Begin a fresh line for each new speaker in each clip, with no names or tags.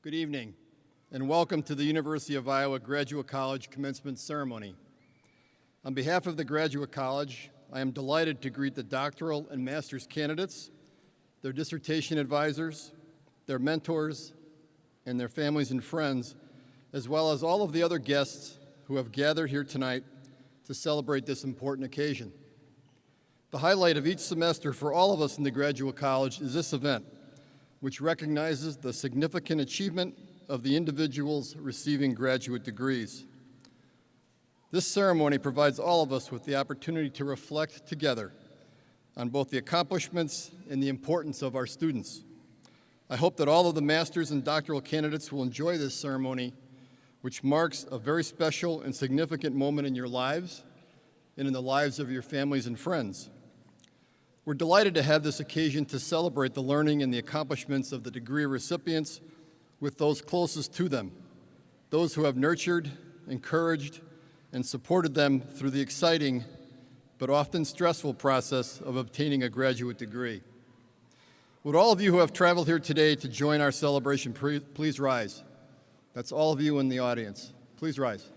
Good evening, and welcome to the University of Iowa Graduate College Commencement Ceremony. On behalf of the Graduate College, I am delighted to greet the doctoral and master's candidates, their dissertation advisors, their mentors, and their families and friends, as well as all of the other guests who have gathered here tonight to celebrate this important occasion. The highlight of each semester for all of us in the Graduate College is this event, which recognizes the significant achievement of the individuals receiving graduate degrees. This ceremony provides all of us with the opportunity to reflect together on both the accomplishments and the importance of our students. I hope that all of the master's and doctoral candidates will enjoy this ceremony, which marks a very special and significant moment in your lives and in the lives of your families and friends. We're delighted to have this occasion to celebrate the learning and the accomplishments of the degree recipients with those closest to them, those who have nurtured, encouraged, and supported them through the exciting but often stressful process of obtaining a graduate degree. Would all of you who have traveled here today to join our celebration please rise? That's all of you in the audience. Please rise.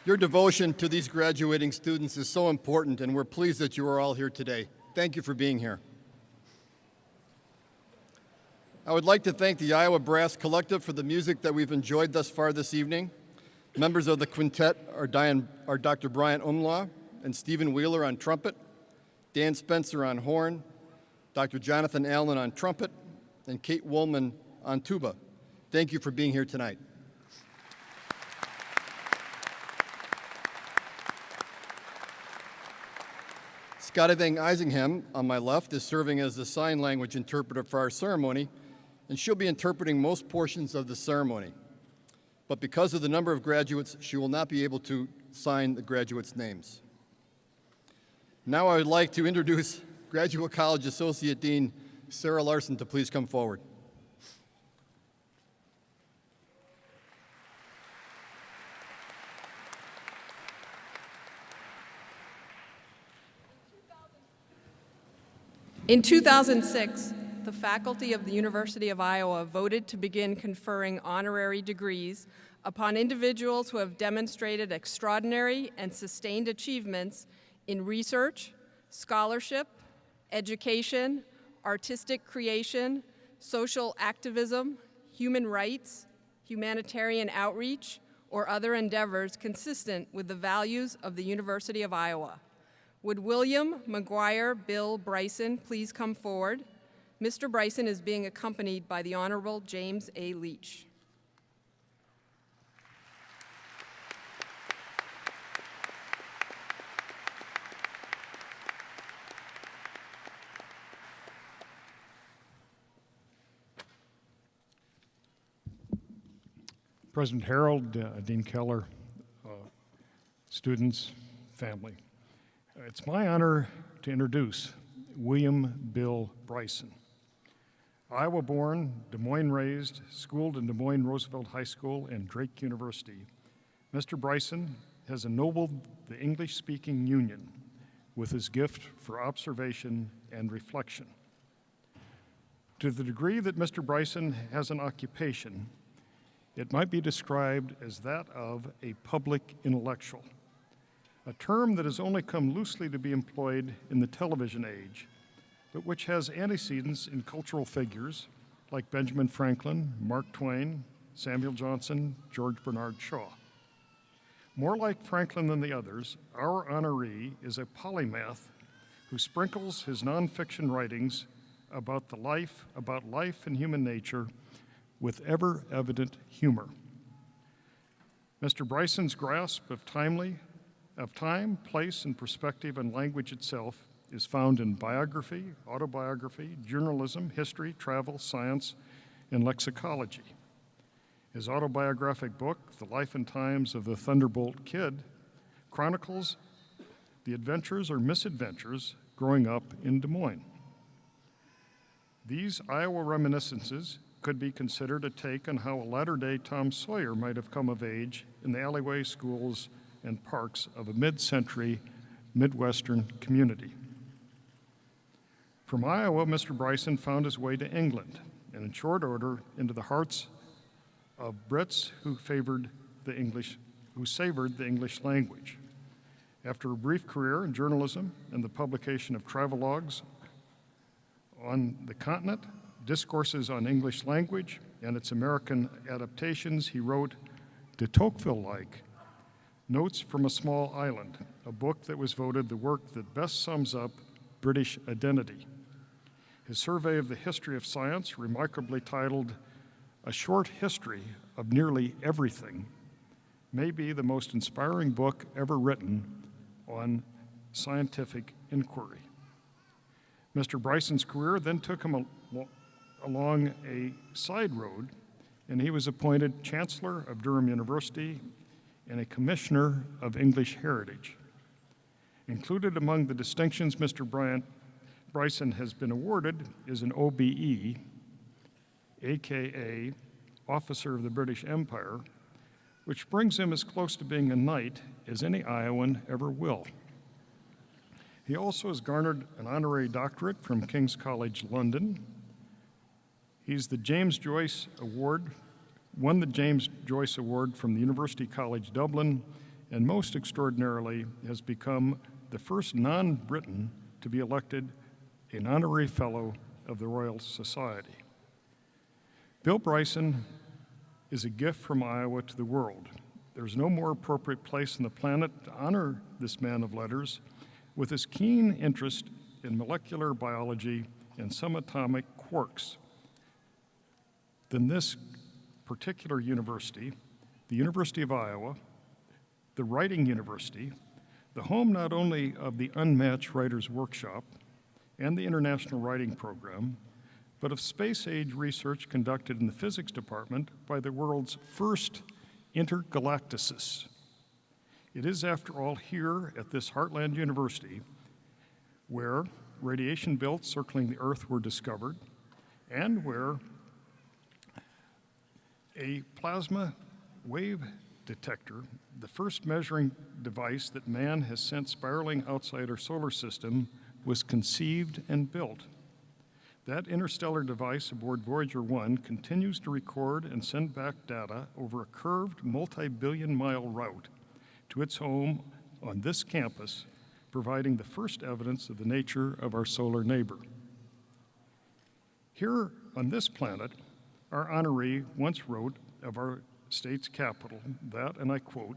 Your devotion to these graduating students is so important, and we're pleased that you are all here today. Thank you for being here. I would like to thank the Iowa Brass Collective for the music that we've enjoyed thus far this evening. Members of the quintet are Dr. Brian Umlaw and Stephen Wheeler on trumpet, Dan Spencer on horn, Dr. Jonathan Allen on trumpet, and Kate Woolman on tuba. Thank you for being here tonight. Scotty Van Eisingham, on my left, is serving as the sign language interpreter for our ceremony, and she'll be interpreting most portions of the ceremony. But because of the number of graduates, she will not be able to sign the graduates' names. Now I would like to introduce Graduate College Associate Dean Sarah Larson to please come forward.
In 2006, the faculty of the University of Iowa voted to begin conferring honorary degrees upon individuals who have demonstrated extraordinary and sustained achievements in research, scholarship, education, artistic creation, social activism, human rights, humanitarian outreach, or other endeavors consistent with the values of the University of Iowa. Would William McGuire Bill Bryson please come forward? Mr. Bryson is being accompanied by the Honorable James A. Leach.
President Harold, Dean Keller, students, family. It's my honor to introduce William Bill Bryson. Iowa-born, Des Moines-raised, schooled in Des Moines Roosevelt High School and Drake University, Mr. Bryson has ennobled the English-speaking Union with his gift for observation and reflection. To the degree that Mr. Bryson has an occupation, it might be described as that of a public intellectual, a term that has only come loosely to be employed in the television age, but which has antecedents in cultural figures like Benjamin Franklin, Mark Twain, Samuel Johnson, George Bernard Shaw. More like Franklin than the others, our honoree is a polymath who sprinkles his nonfiction writings about life and human nature with ever-evident humor. Mr. Bryson's grasp of time, place, and perspective and language itself is found in biography, autobiography, journalism, history, travel, science, and lexicology. His autobiographic book, The Life and Times of the Thunderbolt Kid, chronicles the adventures or misadventures growing up in Des Moines. These Iowa reminiscences could be considered a take on how a latter-day Tom Sawyer might have come of age in the alleyway schools and parks of a mid-century Midwestern community. From Iowa, Mr. Bryson found his way to England, and in short order into the hearts of Brits who savored the English language. After a brief career in journalism and the publication of travelogues on the continent, discourses on English language and its American adaptations, he wrote De Tocqueville-like Notes from a Small Island, a book that was voted the work that best sums up British identity. His survey of the history of science, remarkably titled A Short History of Nearly Everything, may be the most inspiring book ever written on scientific inquiry. Mr. Bryson's career then took him along a side road, and he was appointed Chancellor of Durham University and a Commissioner of English Heritage. Included among the distinctions Mr. Bryson has been awarded is an OBE, aka Officer of the British Empire, which brings him as close to being a knight as any Iowan ever will. He also has garnered an honorary doctorate from King's College London. He's the James Joyce Award, won the James Joyce Award from the University College Dublin, and most extraordinarily has become the first non-Briton to be elected an honorary fellow of the Royal Society. Bill Bryson is a gift from Iowa to the world. There's no more appropriate place on the planet to honor this man of letters with his keen interest in molecular biology and subatomic quarks than this particular university, the University of Iowa, the Writing University, the home not only of the Unmatched Writers Workshop and the International Writing Program, but of space-age research conducted in the physics department by the world's first intergalacticists. It is, after all, here at this Heartland University where radiation belts circling the Earth were discovered and where a plasma wave detector, the first measuring device that man has sent spiraling outside our solar system, was conceived and built. That interstellar device aboard Voyager 1 continues to record and send back data over a curved multi-billion-mile route to its home on this campus, providing the first evidence of the nature of our solar neighbor. Here on this planet, our honoree once wrote of our state's capital that, and I quote,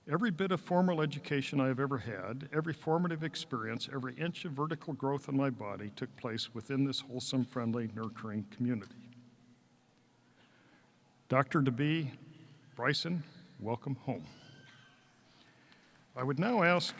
"Every bit of formal education I have ever had, every formative experience, every inch of vertical growth in my body took place within this wholesome, friendly, nurturing community." Dr. DeB. Bryson, welcome home. I would now ask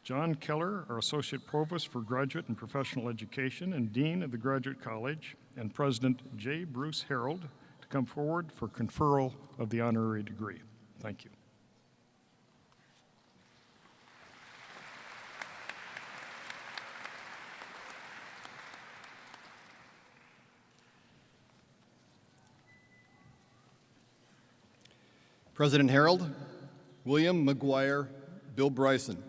John Keller, our Associate Provost for Graduate and Professional Education and Dean of the Graduate College, and President J. Bruce Harold to come forward for conferral of the honorary degree. Thank you.
President Harold, William McGuire Bill Bryson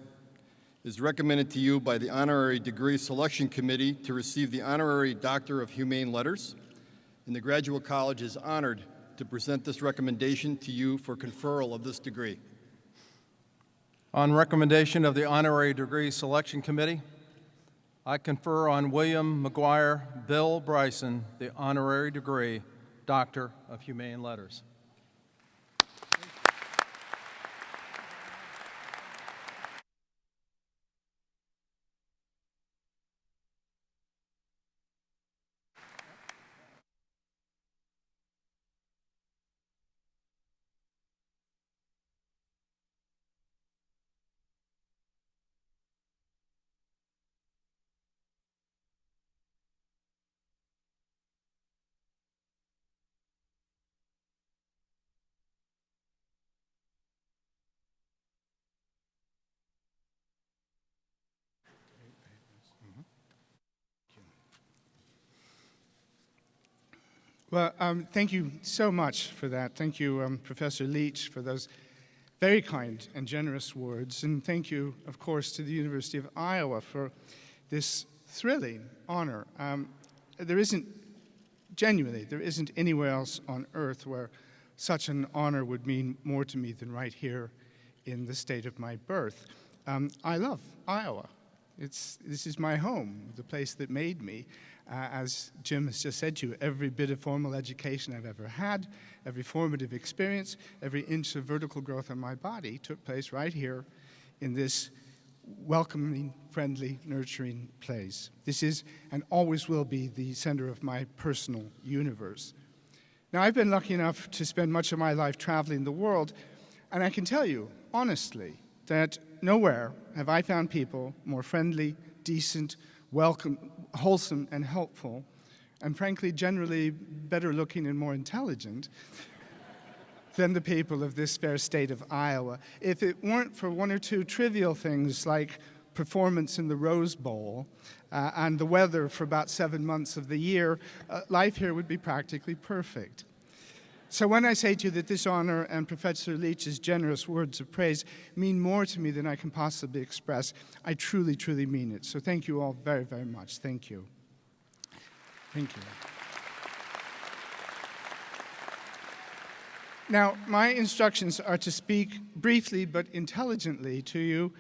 is recommended to you by the Honorary Degree Selection Committee to receive the Honorary Doctor of Humane Letters, and the Graduate College is honored to present this recommendation to you for conferral of this degree.
On recommendation of the Honorary Degree Selection Committee, I confer on William McGuire Bill Bryson the honorary degree, Doctor of Humane Letters.
Well, thank you so much for that. Thank you, Professor Leach, for those very kind and generous words. And thank you, of course, to the University of Iowa for this thrilling honor. There isn't anywhere else on earth where such an honor would mean more to me than right here in the state of my birth. I love Iowa. This is my home, the place that made me. As Jim has just said to you, every bit of formal education I've ever had, every formative experience, every inch of vertical growth on my body took place right here in this welcoming, friendly, nurturing place. This is and always will be the center of my personal universe. Now, I've been lucky enough to spend much of my life traveling the world, and I can tell you, honestly, that nowhere have I found people more friendly, decent, welcome, wholesome, and helpful, and frankly, generally better looking and more intelligent than the people of this fair state of Iowa. If it weren't for one or two trivial things like performance in the Rose Bowl and the weather for about 7 months of the year, life here would be practically perfect. So when I say to you that this honor and Professor Leach's generous words of praise mean more to me than I can possibly express, I truly, truly mean it. So thank you all very, very much. Thank you. Thank you. Now, my instructions are to speak briefly but intelligently to you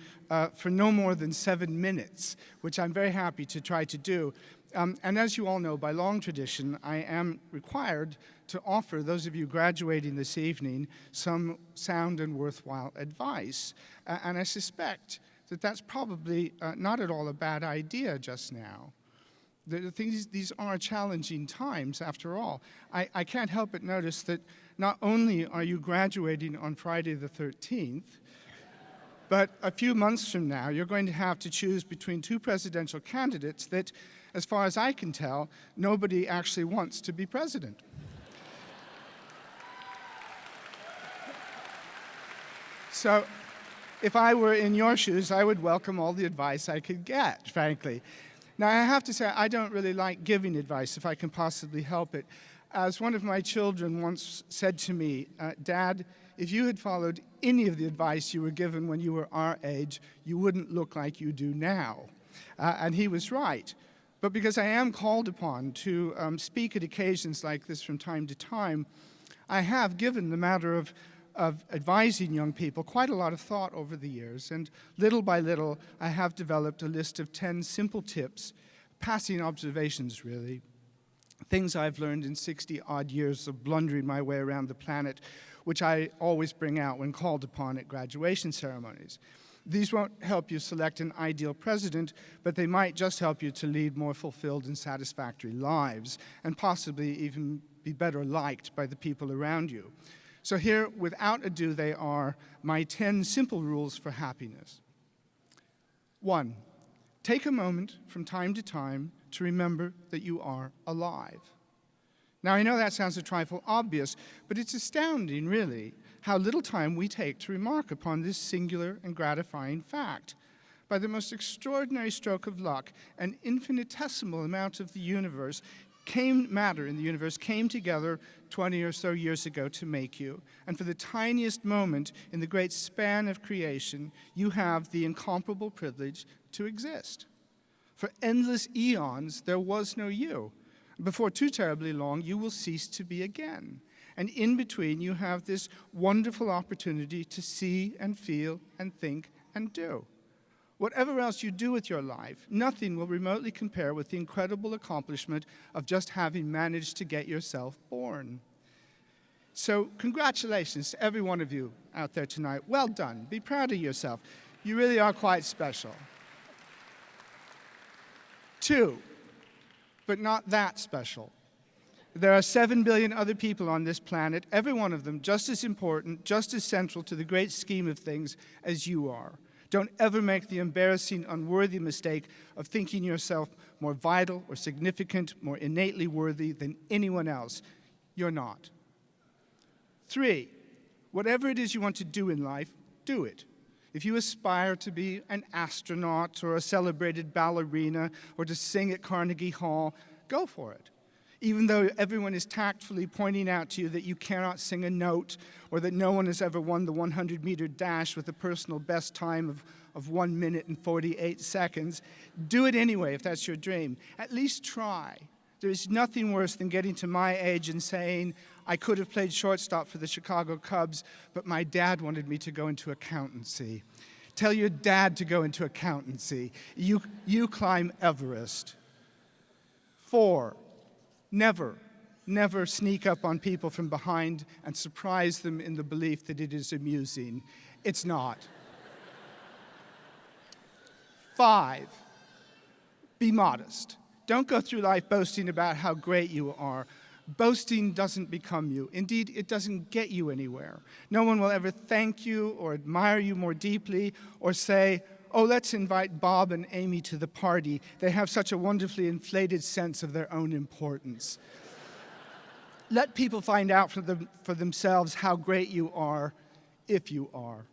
for no more than 7 minutes, which I'm very happy to try to do. And as you all know, by long tradition, I am required to offer those of you graduating this evening some sound and worthwhile advice. And I suspect that that's probably not at all a bad idea just now. These are challenging times, after all. I can't help but notice that not only are you graduating on Friday the 13th, but a few months from now, you're going to have to choose between two presidential candidates that, as far as I can tell, nobody actually wants to be president. So if I were in your shoes, I would welcome all the advice I could get, frankly. Now, I have to say, I don't really like giving advice if I can possibly help it. As one of my children once said to me, Dad, if you had followed any of the advice you were given when you were our age, you wouldn't look like you do now. And he was right. But because I am called upon to speak at occasions like this from time to time, I have given the matter of advising young people quite a lot of thought over the years. And little by little, I have developed a list of 10 simple tips, passing observations, really, things I've learned in 60-odd years of blundering my way around the planet, which I always bring out when called upon at graduation ceremonies. These won't help you select an ideal president, but they might just help you to lead more fulfilled and satisfactory lives, and possibly even be better liked by the people around you. So here, without ado, they are my 10 simple rules for happiness. 1, take a moment from time to time to remember that you are alive. Now, I know that sounds a trifle obvious, but it's astounding, really, how little time we take to remark upon this singular and gratifying fact. By the most extraordinary stroke of luck, an infinitesimal amount of the universe matter in the universe came together 20 or so years ago to make you. And for the tiniest moment in the great span of creation, you have the incomparable privilege to exist. For endless eons, there was no you. Before too terribly long, you will cease to be again. And in between, you have this wonderful opportunity to see and feel and think and do. Whatever else you do with your life, nothing will remotely compare with the incredible accomplishment of just having managed to get yourself born. So congratulations to every one of you out there tonight. Well done. Be proud of yourself. You really are quite special. 2, but not that special. There are 7 billion other people on this planet, every one of them just as important, just as central to the great scheme of things as you are. Don't ever make the embarrassing, unworthy mistake of thinking yourself more vital or significant, more innately worthy than anyone else. You're not. 3, whatever it is you want to do in life, do it. If you aspire to be an astronaut or a celebrated ballerina or to sing at Carnegie Hall, go for it. Even though everyone is tactfully pointing out to you that you cannot sing a note or that no one has ever won the 100-meter dash with a personal best time of 1 minute and 48 seconds, do it anyway if that's your dream. At least try. There is nothing worse than getting to my age and saying, I could have played shortstop for the Chicago Cubs, but my dad wanted me to go into accountancy. Tell your dad to go into accountancy. You climb Everest. 4, never sneak up on people from behind and surprise them in the belief that it is amusing. It's not. 5, be modest. Don't go through life boasting about how great you are. Boasting doesn't become you. Indeed, it doesn't get you anywhere. No one will ever thank you or admire you more deeply or say, oh, let's invite Bob and Amy to the party. They have such a wonderfully inflated sense of their own importance. Let people find out for themselves how great you are, if you are.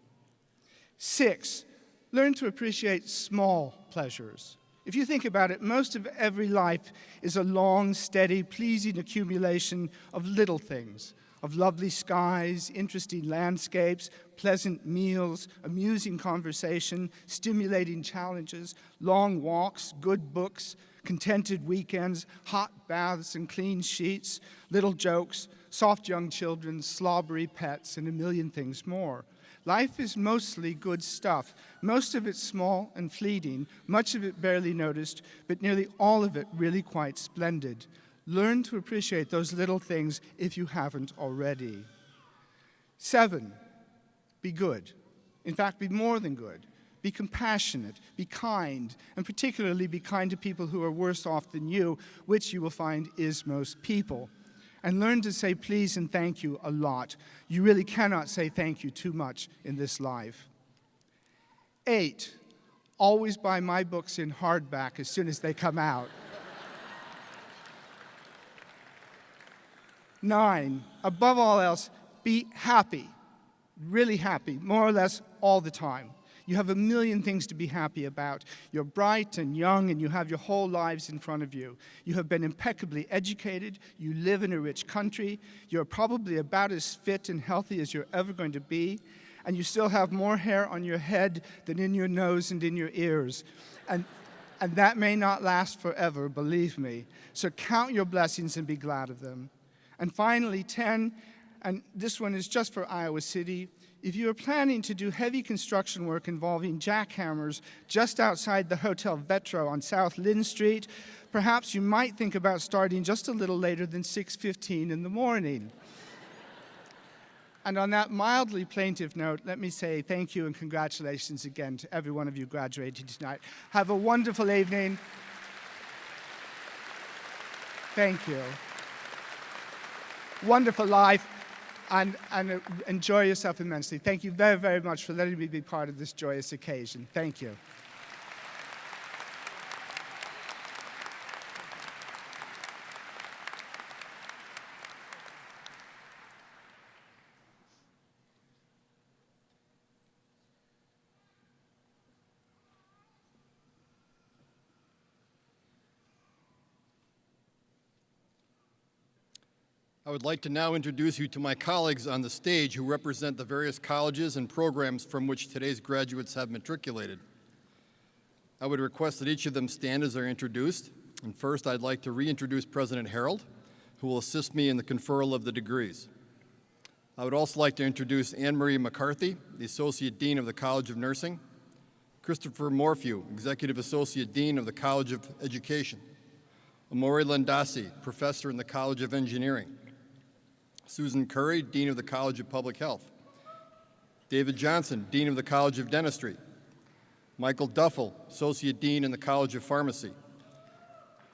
6, learn to appreciate small pleasures. If you think about it, most of every life is a long, steady, pleasing accumulation of little things, of lovely skies, interesting landscapes, pleasant meals, amusing conversation, stimulating challenges, long walks, good books, contented weekends, hot baths and clean sheets, little jokes, soft young children, slobbery pets, and a million things more. Life is mostly good stuff. Most of it small and fleeting, much of it barely noticed, but nearly all of it really quite splendid. Learn to appreciate those little things if you haven't already. 7, be good. In fact, be more than good. Be compassionate, be kind, and particularly be kind to people who are worse off than you, which you will find is most people. And learn to say please and thank you a lot. You really cannot say thank you too much in this life. 8, always buy my books in hardback as soon as they come out. 9, above all else, be happy, really happy, more or less all the time. You have a million things to be happy about. You're bright and young, and you have your whole lives in front of you. You have been impeccably educated. You live in a rich country. You're probably about as fit and healthy as you're ever going to be. And you still have more hair on your head than in your nose and in your ears. And that may not last forever, believe me. So count your blessings and be glad of them. And finally, 10, and this one is just for Iowa City. If you are planning to do heavy construction work involving jackhammers just outside the Hotel Vetro on South Lynn Street, perhaps you might think about starting just a little later than 6:15 in the morning. And on that mildly plaintive note, let me say thank you and congratulations again to every one of you graduating tonight. Have a wonderful evening. Thank you. Wonderful life. And enjoy yourself immensely. Thank you very, very much for letting me be part of this joyous occasion. Thank you.
I would like to now introduce you to my colleagues on the stage who represent the various colleges and programs from which today's graduates have matriculated. I would request that each of them stand as they're introduced. And first, I'd like to reintroduce President Harold, who will assist me in the conferral of the degrees. I would also like to introduce Anne Marie McCarthy, the Associate Dean of the College of Nursing, Christopher Morphew, Executive Associate Dean of the College of Education, Amori Landasi, Professor in the College of Engineering, Susan Curry, Dean of the College of Public Health, David Johnson, Dean of the College of Dentistry, Michael Duffel, Associate Dean in the College of Pharmacy,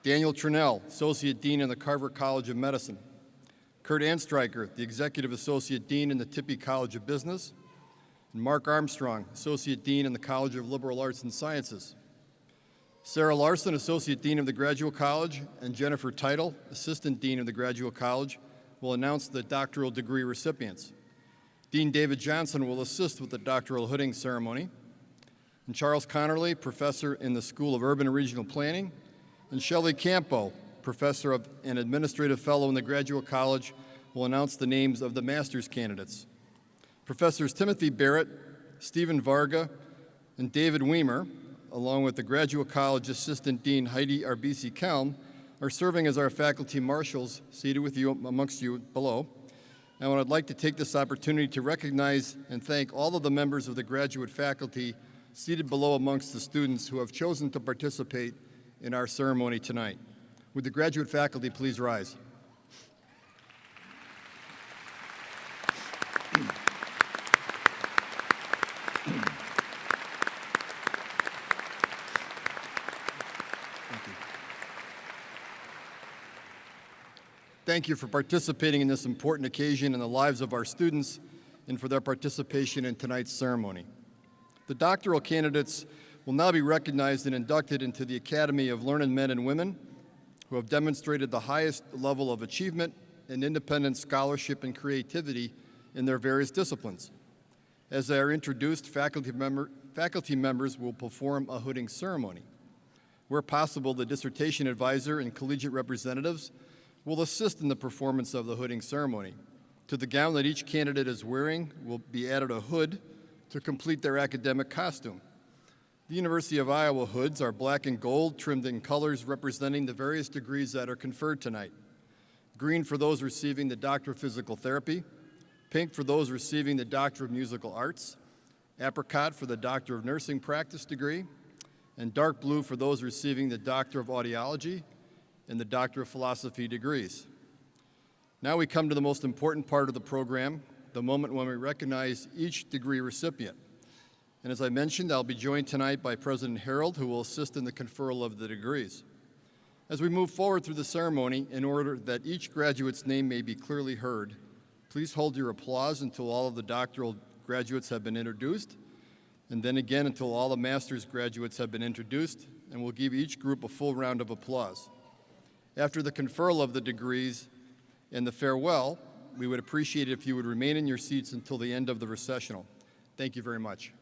Daniel Trinnell, Associate Dean in the Carver College of Medicine, Kurt Anstreicher, the Executive Associate Dean in the Tippie College of Business, and Mark Armstrong, Associate Dean in the College of Liberal Arts and Sciences. Sarah Larson, Associate Dean of the Graduate College, and Jennifer Title, Assistant Dean of the Graduate College, will announce the doctoral degree recipients. Dean David Johnson will assist with the doctoral hooding ceremony. And Charles Connerly, Professor in the School of Urban and Regional Planning, and Shelley Campo, professor and administrative fellow in the Graduate College, will announce the names of the master's candidates. Professors Timothy Barrett, Stephen Varga, and David Weimer, along with the Graduate College Assistant Dean Heidi Arbisi-Kelm, are serving as our faculty marshals seated with you amongst you below. And I'd like to take this opportunity to recognize and thank all of the members of the graduate faculty seated below amongst the students who have chosen to participate in our ceremony tonight. Would the graduate faculty please rise? Thank you for participating in this important occasion in the lives of our students and for their participation in tonight's ceremony. The doctoral candidates will now be recognized and inducted into the Academy of Learned Men and Women who have demonstrated the highest level of achievement and independent scholarship and creativity in their various disciplines. As they are introduced, faculty members will perform a hooding ceremony. Where possible, the dissertation advisor and collegiate representatives will assist in the performance of the hooding ceremony. To the gown that each candidate is wearing will be added a hood to complete their academic costume. The University of Iowa hoods are black and gold, trimmed in colors representing the various degrees that are conferred tonight. Green for those receiving the Doctor of Physical Therapy, pink for those receiving the Doctor of Musical Arts, apricot for the Doctor of Nursing Practice degree, and dark blue for those receiving the Doctor of Audiology and the Doctor of Philosophy degrees. Now we come to the most important part of the program, the moment when we recognize each degree recipient. And as I mentioned, I'll be joined tonight by President Harold, who will assist in the conferral of the degrees. As we move forward through the ceremony, in order that each graduate's name may be clearly heard, please hold your applause until all of the doctoral graduates have been introduced, and then again until all the master's graduates have been introduced, and we'll give each group a full round of applause. After the conferral of the degrees and the farewell, we would appreciate it if you would remain in your seats until the end of the recessional. Thank you very much.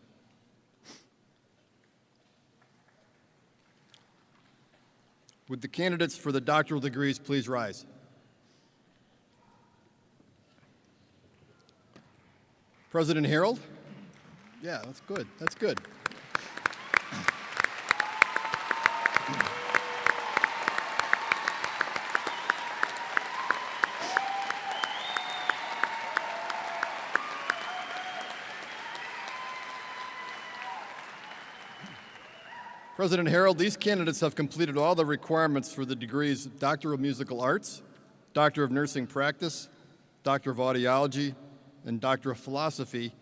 Would the candidates for the doctoral degrees please rise? President Harold? Yeah, that's good. That's good. President Harold, these candidates have completed all the requirements for the degrees Doctor of Musical Arts, Doctor of Nursing Practice, Doctor of Audiology, and Doctor of Philosophy,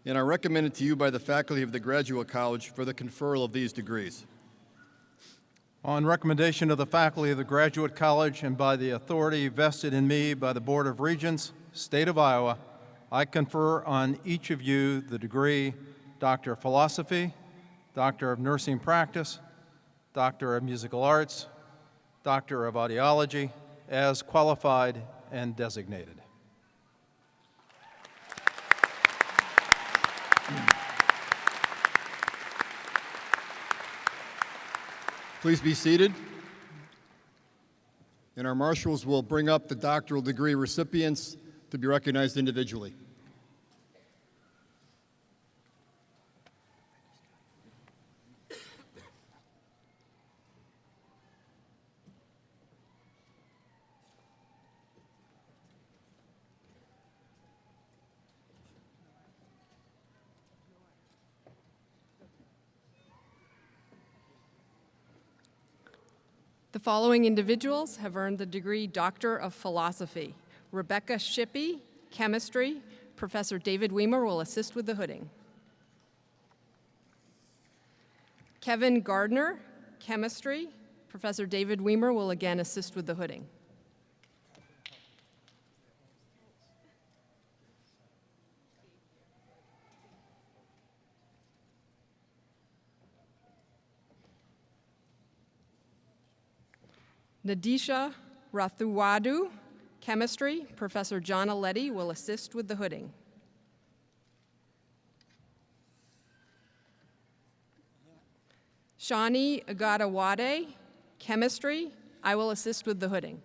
and are recommended to you by the faculty of the Graduate College for the conferral of these degrees.
On recommendation of the faculty of the Graduate College and by the authority vested in me by the Board of Regents, State of Iowa, I confer on each of you the degree Doctor of Philosophy, Doctor of Nursing Practice, Doctor of Musical Arts, Doctor of Audiology, as qualified and designated.
Please be seated. And our marshals will bring up the doctoral degree recipients to be recognized individually.
The following individuals have earned the degree Doctor of Philosophy. Rebecca Shippey, Chemistry. Professor David Weimer will assist with the hooding. Kevin Gardner, Chemistry. Professor David Weimer will again assist with the hooding. Nadisha Rathuwadu, Chemistry. Professor John Aletti will assist with the hooding. Shani Agadawade, Chemistry. I will assist with the hooding.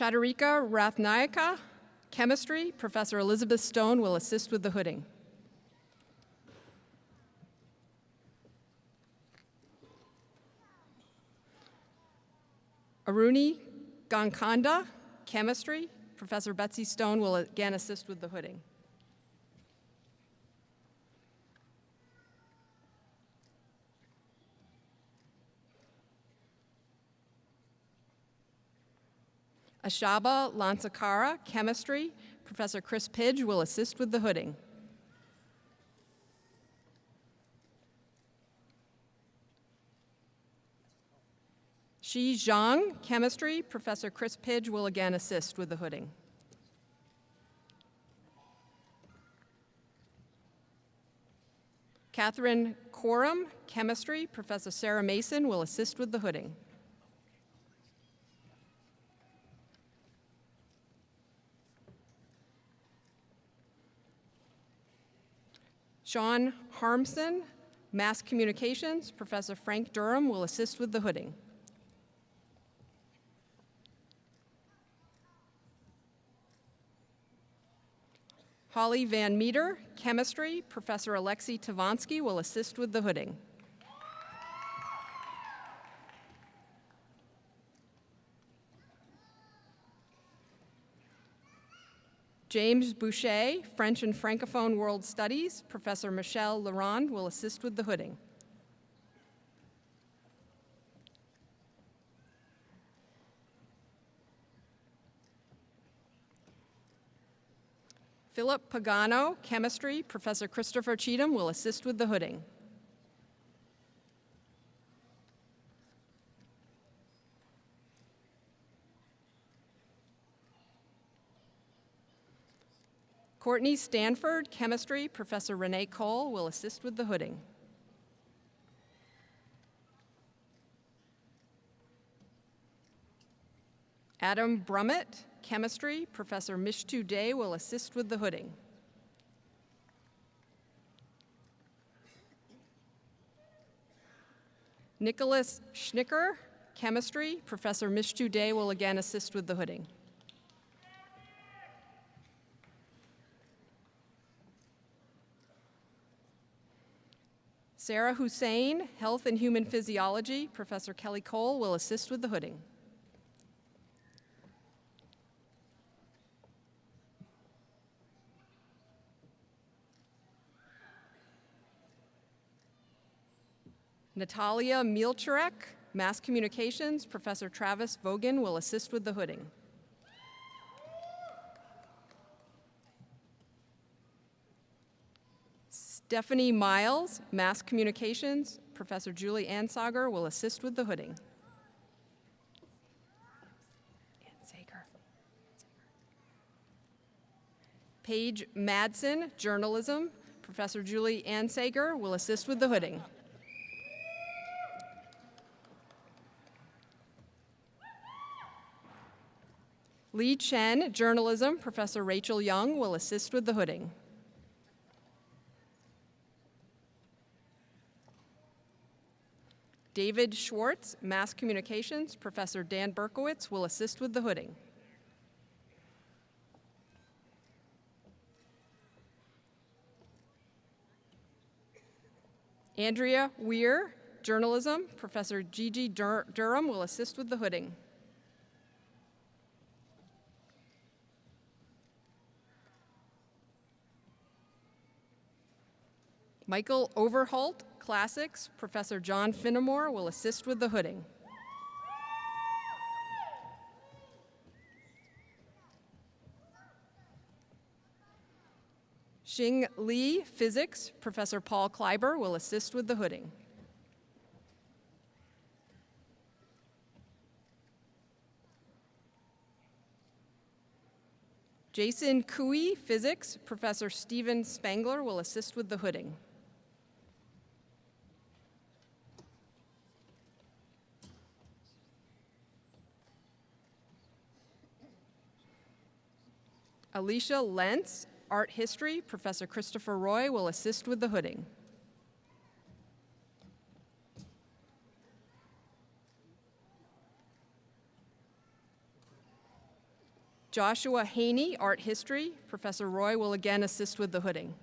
Chadarika Rathnayaka, Chemistry, Professor Elizabeth Stone will assist with the hooding. Aruni Gankanda, Chemistry, Professor Betsy Stone will again assist with the hooding. Ashaba Lansakara, Chemistry, Professor Chris Pidge will assist with the hooding. Shi Zhang, Chemistry, Professor Chris Pidge will again assist with the hooding. Catherine Coram, Chemistry, Professor Sarah Mason will assist with the hooding. Sean Harmson, Mass Communications, Professor Frank Durham will assist with the hooding. Holly Van Meter, Chemistry, Professor Alexei Tavansky will assist with the hooding. James Boucher, French and Francophone World Studies, Professor Michelle Laurent will assist with the hooding. Philip Pagano, Chemistry, Professor Christopher Cheatham will assist with the hooding. Courtney Stanford, Chemistry, Professor Renee Cole will assist with the hooding. Adam Brummett, Chemistry, Professor Mishtu Day will assist with the hooding. Nicholas Schnicker, Chemistry, Professor Mishtu Day will again assist with the hooding. Sarah Hussein, Health and Human Physiology, Professor Kelly Cole will assist with the hooding. Natalia Mielczarek, Mass Communications, Professor Travis Vogan will assist with the hooding. Stephanie Miles, Mass Communications, Professor Julie Ansager will assist with the hooding. Paige Madsen, Journalism, Professor Julie Ansager will assist with the hooding. Lee Chen, Journalism, Professor Rachel Young will assist with the hooding. David Schwartz, Mass Communications, Professor Dan Berkowitz will assist with the hooding. Andrea Weir, Journalism, Professor Gigi Durham will assist with the hooding. Michael Overholt, Classics, Professor John Finnemore will assist with the hooding. Xing Li, Physics, Professor Paul Kleiber will assist with the hooding. Jason Cooey, Physics, Professor Stephen Spangler will assist with the hooding. Alicia Lentz, Art History. Professor Christopher Roy will assist with the hooding. Joshua Haney, Art History. Professor Roy will again assist with the hooding.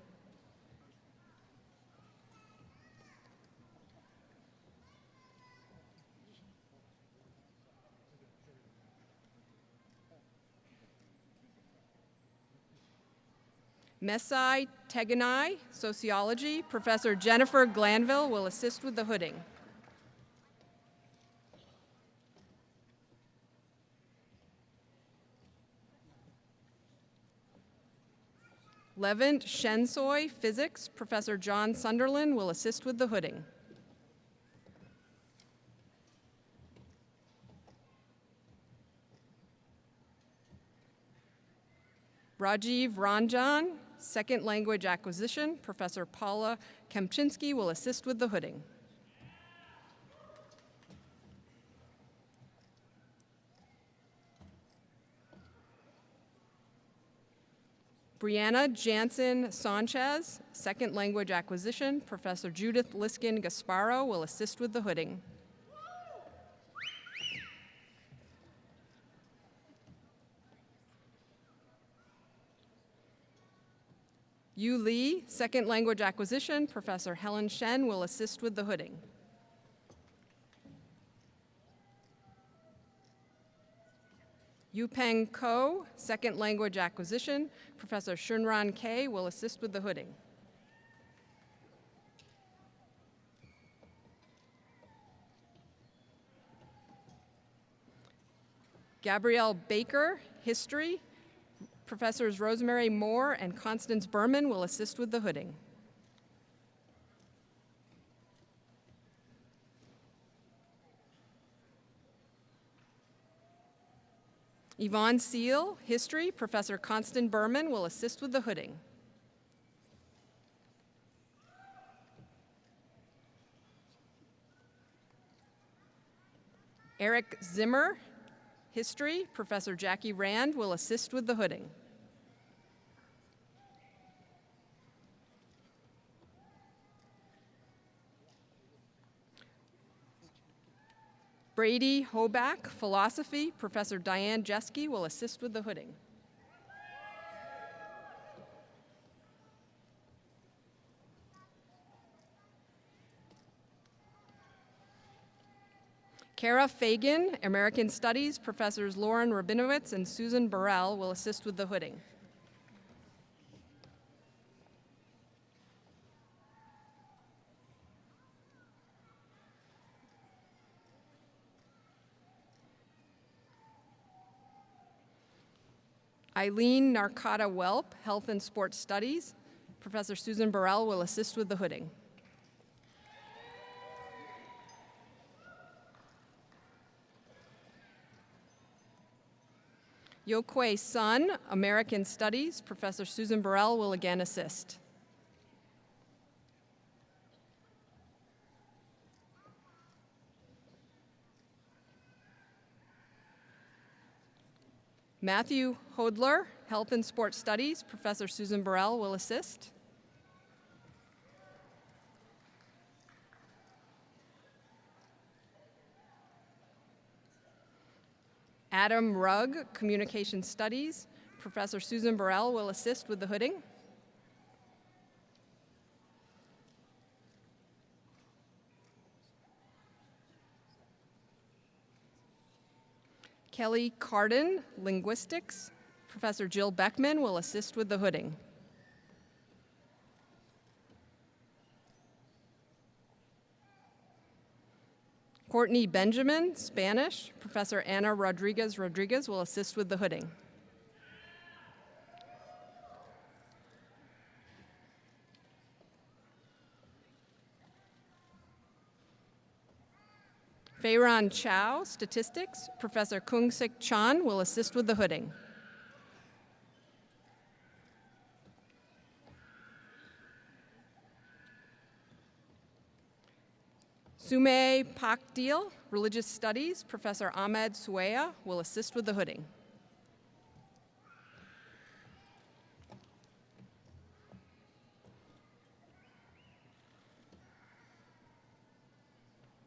Mesai Teganai, Sociology. Professor Jennifer Glanville will assist with the hooding. Levent Shensoy, Physics. Professor John Sunderland will assist with the hooding. Rajiv Ranjan, Second Language Acquisition. Professor Paula Kemchinsky will assist with the hooding. Brianna Jansen Sanchez, Second Language Acquisition. Professor Judith Liskin Gasparo will assist with the hooding. Yu Lee, Second Language Acquisition. Professor Helen Shen will assist with the hooding. Yupeng Ko, Second Language Acquisition. Professor Shunran K will assist with the hooding. Gabrielle Baker, History. Professors Rosemary Moore and Constance Berman will assist with the hooding. Yvonne Seal, History. Professor Constance Berman will assist with the hooding. Eric Zimmer, History. Professor Jackie Rand will assist with the hooding. Brady Hoback, Philosophy. Professor Diane Jeske will assist with the hooding. Kara Fagan, American Studies. Professors Lauren Rabinowitz and Susan Burrell will assist with the hooding. Eileen Narcata Welp, Health and Sports Studies. Professor Susan Burrell will assist with the hooding. Yokwei Sun, American Studies. Professor Susan Burrell will again assist. Matthew Hodler, Health and Sports Studies. Professor Susan Burrell will assist. Adam Rugg, Communication Studies. Professor Susan Burrell will assist with the hooding. Kelly Carden, Linguistics. Professor Jill Beckman will assist with the hooding. Courtney Benjamin, Spanish. Professor Ana Rodriguez will assist with the hooding. Feiran Chow, Statistics. Professor Kung-Sik Chan will assist with the hooding. Sume Pakdil, Religious Studies. Professor Ahmed Sueya will assist with the hooding.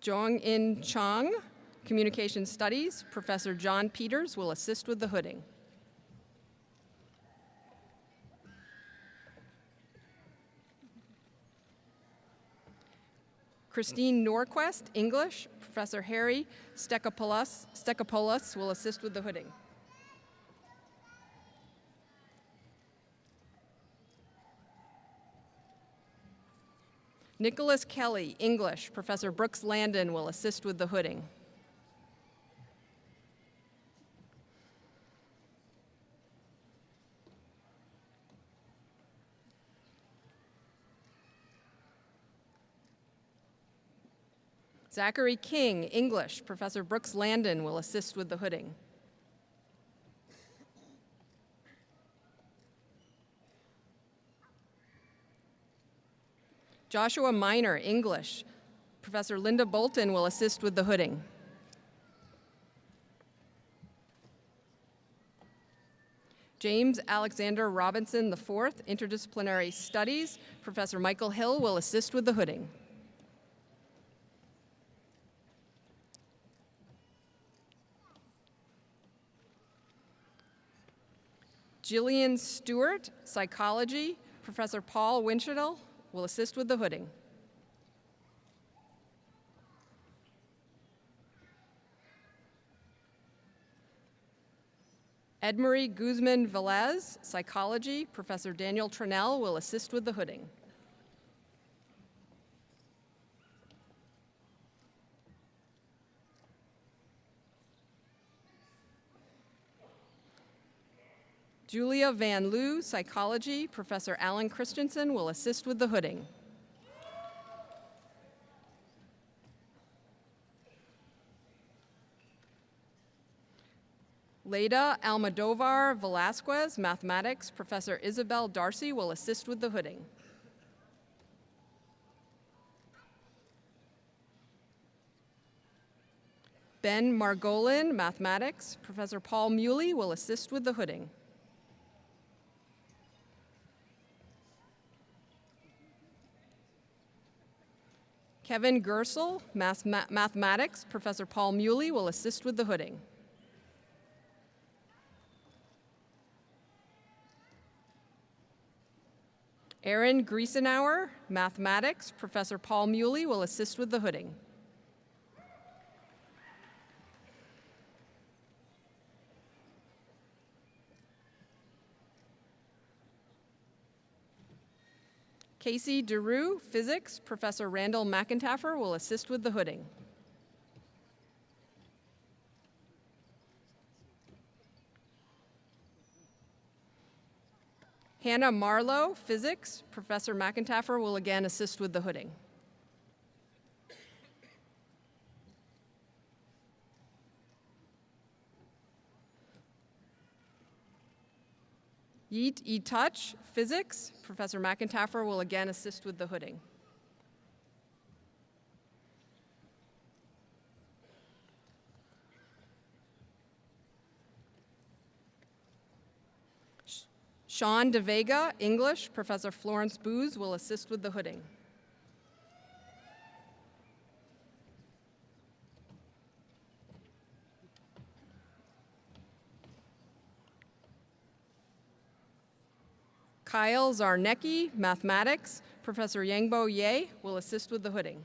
Jong-In Chong, Communication Studies. Professor John Peters will assist with the hooding. Christine Norquist, English. Professor Harry Stekopoulos will assist with the hooding. Nicholas Kelly, English. Professor Brooks Landon will assist with the hooding. Zachary King, English. Professor Brooks Landon will assist with the hooding. Joshua Minor, English. Professor Linda Bolton will assist with the hooding. James Alexander Robinson IV, Interdisciplinary Studies. Professor Michael Hill will assist with the hooding. Jillian Stewart, Psychology. Professor Paul Winchell will assist with the hooding. Edmarie Guzman Velez, Psychology. Professor Daniel Tranell will assist with the hooding. Julia Van Loo, Psychology. Professor Alan Christensen will assist with the hooding. Leda Almodovar Velasquez, Mathematics. Professor Isabel Darcy will assist with the hooding. Ben Margolin, Mathematics. Professor Paul Muley will assist with the hooding. Kevin Gersel, Mathematics. Professor Paul Muley will assist with the hooding. Aaron Griesenauer, Mathematics. Professor Paul Muley will assist with the hooding. Casey DeRue, Physics. Professor Randall McIntaffer will assist with the hooding. Hannah Marlowe, Physics. Professor McIntaffer will again assist with the hooding. Yeet E. Touch, Physics. Professor McIntaffer will again assist with the hooding. Sean De Vega, English. Professor Florence Booz will assist with the hooding. Kyle Zarnecki, Mathematics. Professor Yangbo Ye will assist with the hooding.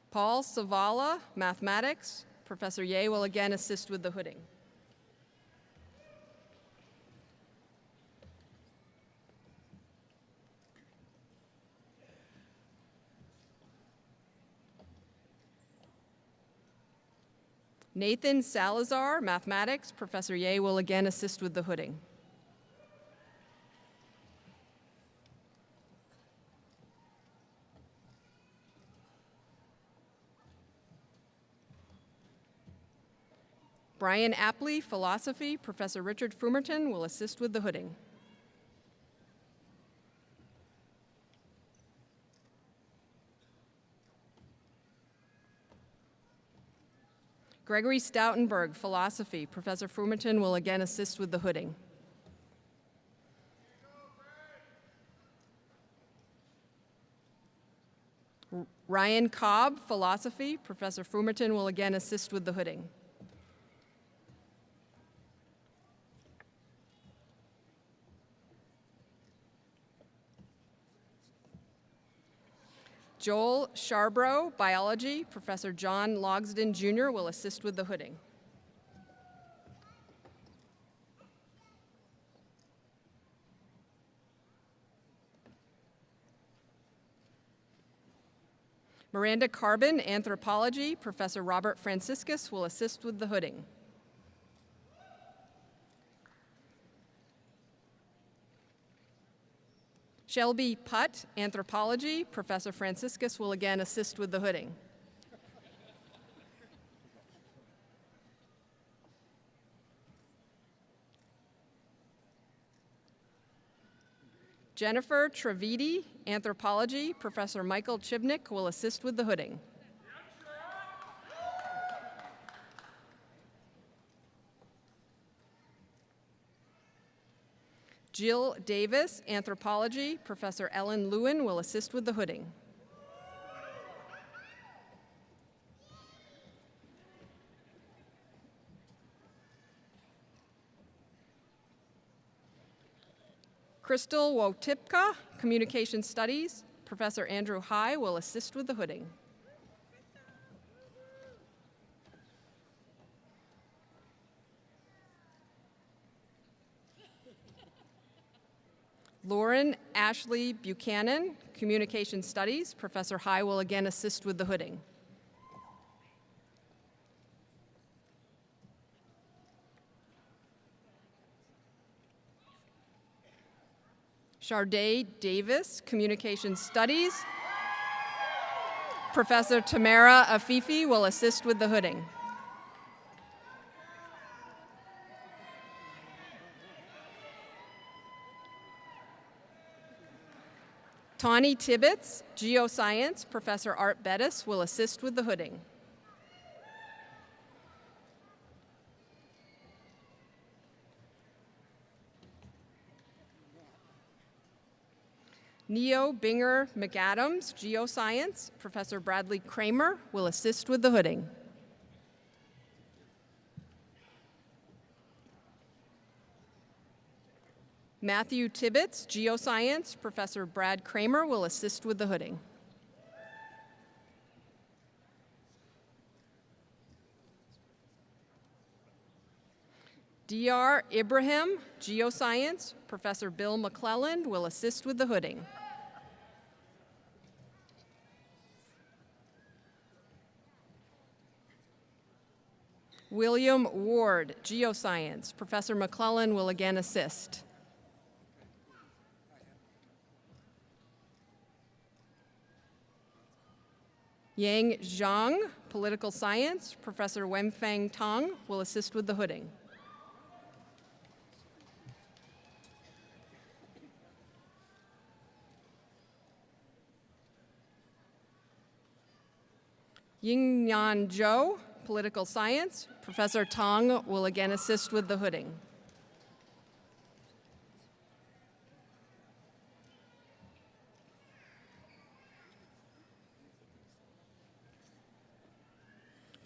Paul Savala, Mathematics. Professor Ye will again assist with the hooding. Nathan Salazar, Mathematics. Professor Ye will again assist with the hooding. Brian Apley, Philosophy. Professor Richard Fumerton will assist with the hooding. Gregory Stoutenberg, philosophy. Professor Frumerton will again assist with the hooding. Ryan Cobb, philosophy. Professor Frumerton will again assist with the hooding. Joel Sharbrough, biology. Professor John Logsden Jr. will assist with the hooding. Miranda Carbon, anthropology. Professor Robert Franciscus will assist with the hooding. Shelby Putt, anthropology. Professor Franciscus will again assist with the hooding. Jennifer Trevidi, anthropology. Professor Michael Chibnik will assist with the hooding. Jill Davis, anthropology. Professor Ellen Lewin will assist with the hooding. Crystal Wotipka, communication studies. Professor Andrew High will assist with the hooding. Lauren Ashley Buchanan, Communication Studies. Professor High will again assist with the hooding. Charday Davis, Communication Studies. Professor Tamara Afifi will assist with the hooding. Tawny Tibbetts, Geoscience. Professor Art Bettis will assist with the hooding. Neo Binger McAdams, Geoscience. Professor Bradley Kramer will assist with the hooding. Matthew Tibbetts, Geoscience. Professor Brad Kramer will assist with the hooding. D.R. Ibrahim, Geoscience. Professor Bill McClelland will assist with the hooding. William Ward, Geoscience. Professor McClelland will again assist. Yang Zhang, Political Science. Professor Wenfeng Tong will assist with the hooding. Yingyan Zhou, Political Science. Professor Tong will again assist with the hooding.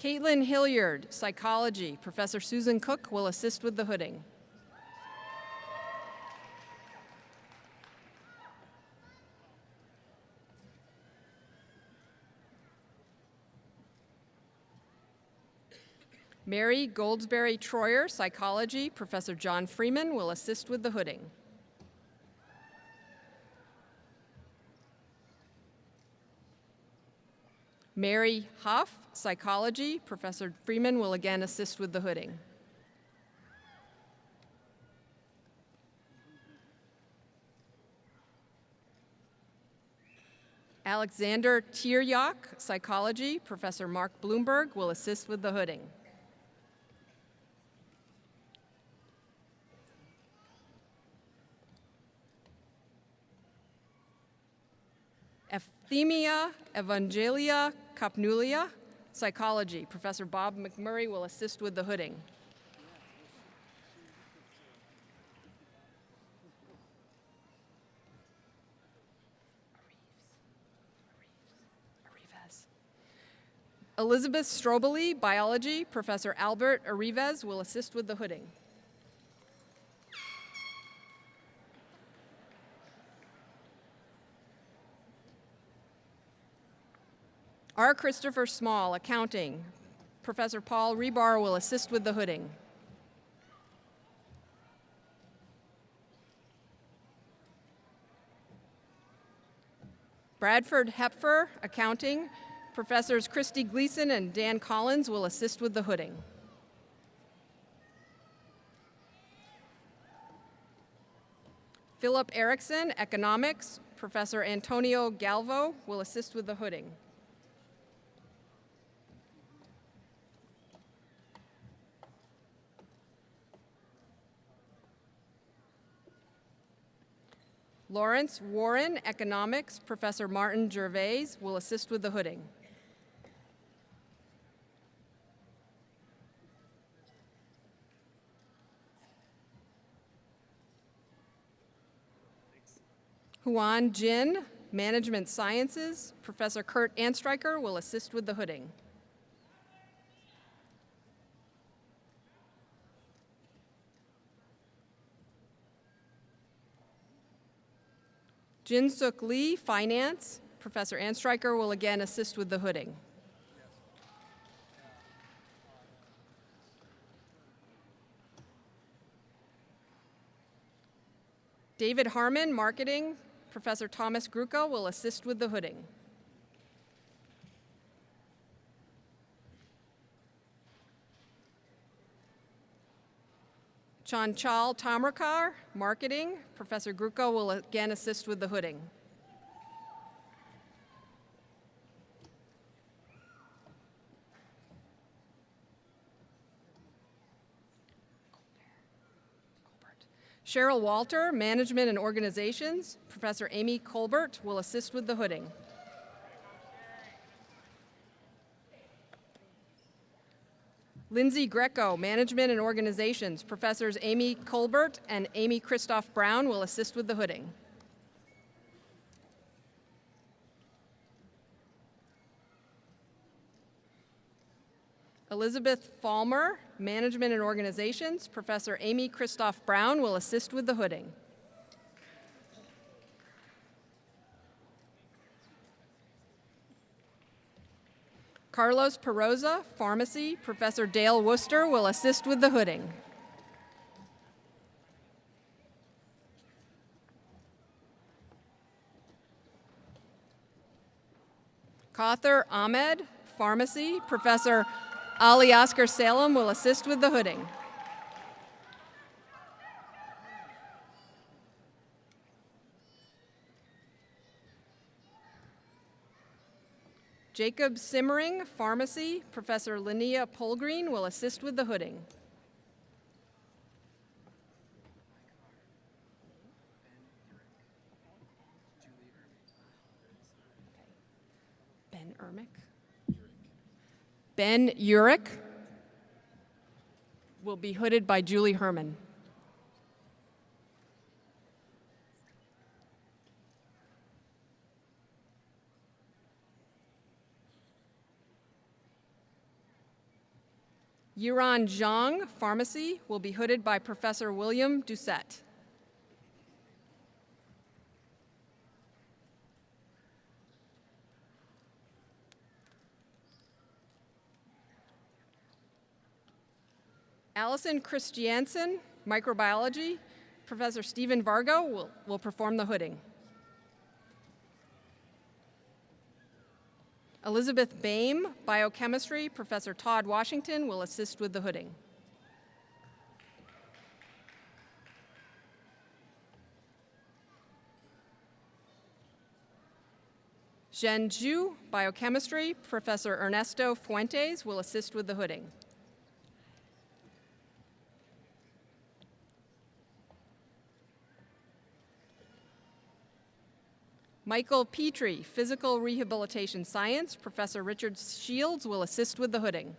Caitlin Hilliard, Psychology. Professor Susan Cook will assist with the hooding. Mary Goldsberry Troyer, Psychology. Professor John Freeman will assist with the hooding. Mary Huff, Psychology. Professor Freeman will again assist with the hooding. Alexander Tieryak, Psychology. Professor Mark Bloomberg will assist with the hooding. Euphemia Evangelia Kapnulia, Psychology, Professor Bob McMurray will assist with the hooding. Elizabeth Strobely, Biology, Professor Albert Arrivez will assist with the hooding. R. Christopher Small, Accounting, Professor Paul Rebar will assist with the hooding. Bradford Hepfer, Accounting, Professors Christy Gleason and Dan Collins will assist with the hooding. Philip Erickson, Economics, Professor Antonio Galvo will assist with the hooding. Lawrence Warren, Economics, Professor Martin Gervais will assist with the hooding. Huan Jin, Management Sciences, Professor Kurt Anstreicher will assist with the hooding. Jin Suk Lee, Finance, Professor Anstreicher will again assist with the hooding. David Harmon, Marketing, Professor Thomas Gruca will assist with the hooding. Chanchal Tamrakar, Marketing, Professor Gruca will again assist with the hooding. Cheryl Walter, Management and Organizations, Professor Amy Colbert will assist with the hooding. Lindsay Greco, Management and Organizations, Professors Amy Colbert and Amy Christoph Brown will assist with the hooding. Elizabeth Falmer, Management and Organizations, Professor Amy Christoph Brown will assist with the hooding. Carlos Peroza, Pharmacy, Professor Dale Worcester will assist with the hooding. Kauthar Ahmed, Pharmacy, Professor Ali Oscar Salem will assist with the hooding. Jacob Simmering, Pharmacy, Professor Linnea Polgreen will assist with the hooding. Ben Urich will be hooded by Julie Herman. Yuran Zhang, Pharmacy, will be hooded by Professor William Doucette. Allison Christiansen, Microbiology, Professor Stephen Vargo will perform the hooding. Elizabeth Boehm, Biochemistry, Professor Todd Washington will assist with the hooding. Zhen Zhu, Biochemistry, Professor Ernesto Fuentes will assist with the hooding. Michael Petrie, Physical Rehabilitation Science. Professor Richard Shields will assist with the hooding.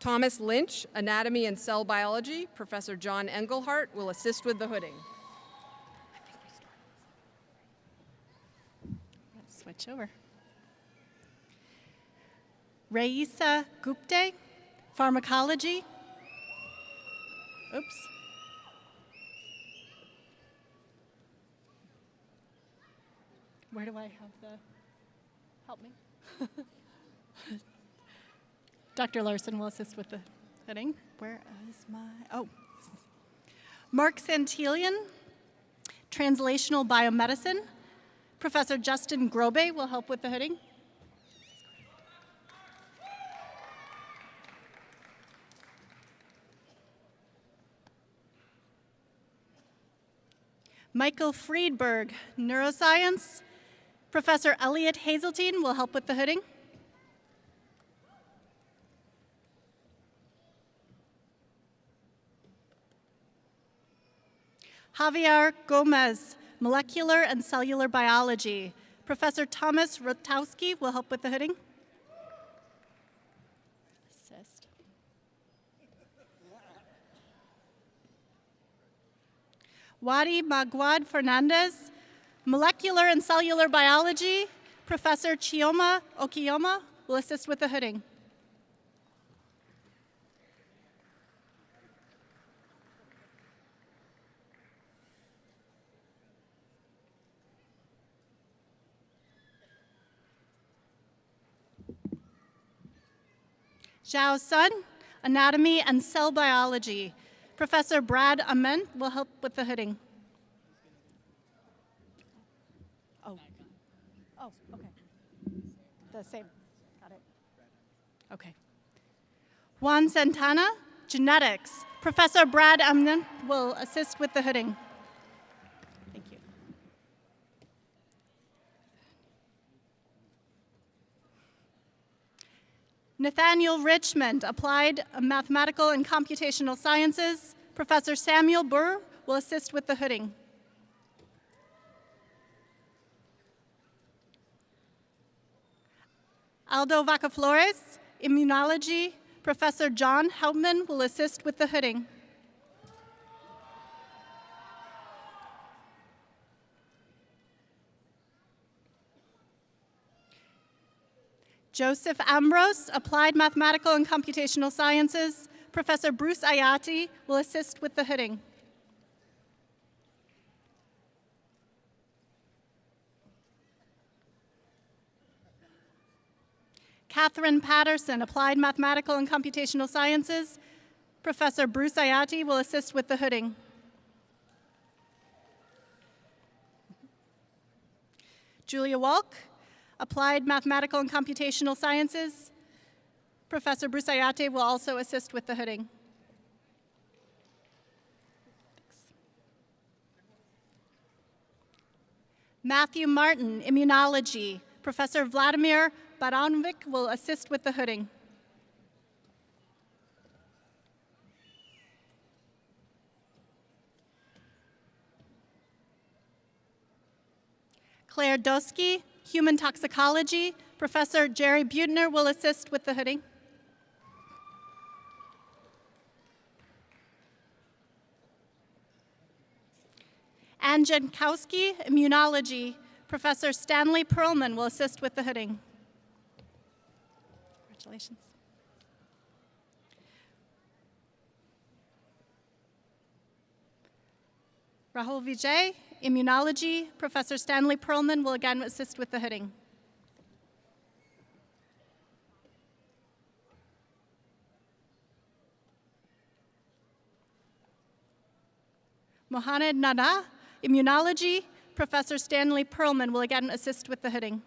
Thomas Lynch, Anatomy and Cell Biology. Professor John Engelhardt will assist with the hooding.
Let's switch over. Raisa Gupte, Pharmacology. Oops. Where do I have the, help me? Dr. Larson will assist with the heading. Where is my, oh. Mark Santelian, Translational Biomedicine. Professor Justin Grobe will help with the heading. Michael Friedberg, Neuroscience. Professor Elliot Hazeltine will help with the hooding. Javier Gomez, Molecular and Cellular Biology. Professor Thomas Rotowski will help with the hooding. Assist. Wadi Magwad Fernandez, Molecular and Cellular Biology. Professor Chioma Okiyama will assist with the hooding. Zhao Sun, Anatomy and Cell Biology. Professor Brad Ament will help with the hooding. Oh, okay. The same, got it. Okay. Juan Santana, Genetics. Professor Brad Ament will assist with the hooding. Thank you. Nathaniel Richmond, Applied Mathematical and Computational Sciences. Professor Samuel Burr will assist with the hooding. Aldo Vacaflores, Immunology. Professor John Hauptman will assist with the hooding. Joseph Ambrose, Applied Mathematical and Computational Sciences. Professor Bruce Ayati will assist with the hooding. Catherine Patterson, Applied Mathematical and Computational Sciences. Professor Bruce Ayati will assist with the hooding. Julia Walk, Applied Mathematical and Computational Sciences. Professor Bruce Ayate will also assist with the hooding. Thanks. Matthew Martin, Immunology. Professor Vladimir Baranovic will assist with the hooding. Claire Doski, Human Toxicology. Professor Jerry Butner will assist with the hooding. Ann Jankowski, Immunology. Professor Stanley Perlman will assist with the hooding. Congratulations. Rahul Vijay, Immunology. Professor Stanley Perlman will again assist with the hooding. Mohamed Nada, Immunology. Professor Stanley Perlman will again assist with the hooding.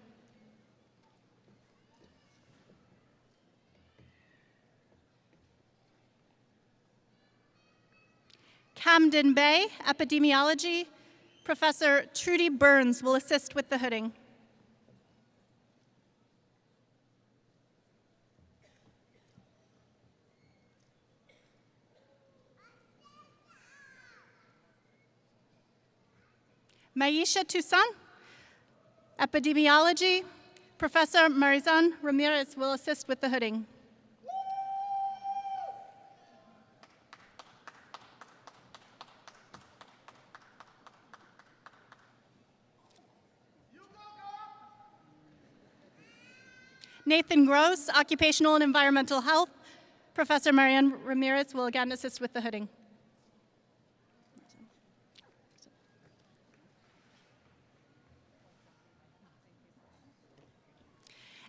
Camden Bay, Epidemiology. Professor Trudy Burns will assist with the hooding. Maisha Toussaint, Epidemiology. Professor Marizan Ramirez will assist with the hooding. Nathan Gross, Occupational and Environmental Health. Professor Marianne Ramirez will again assist with the hooding.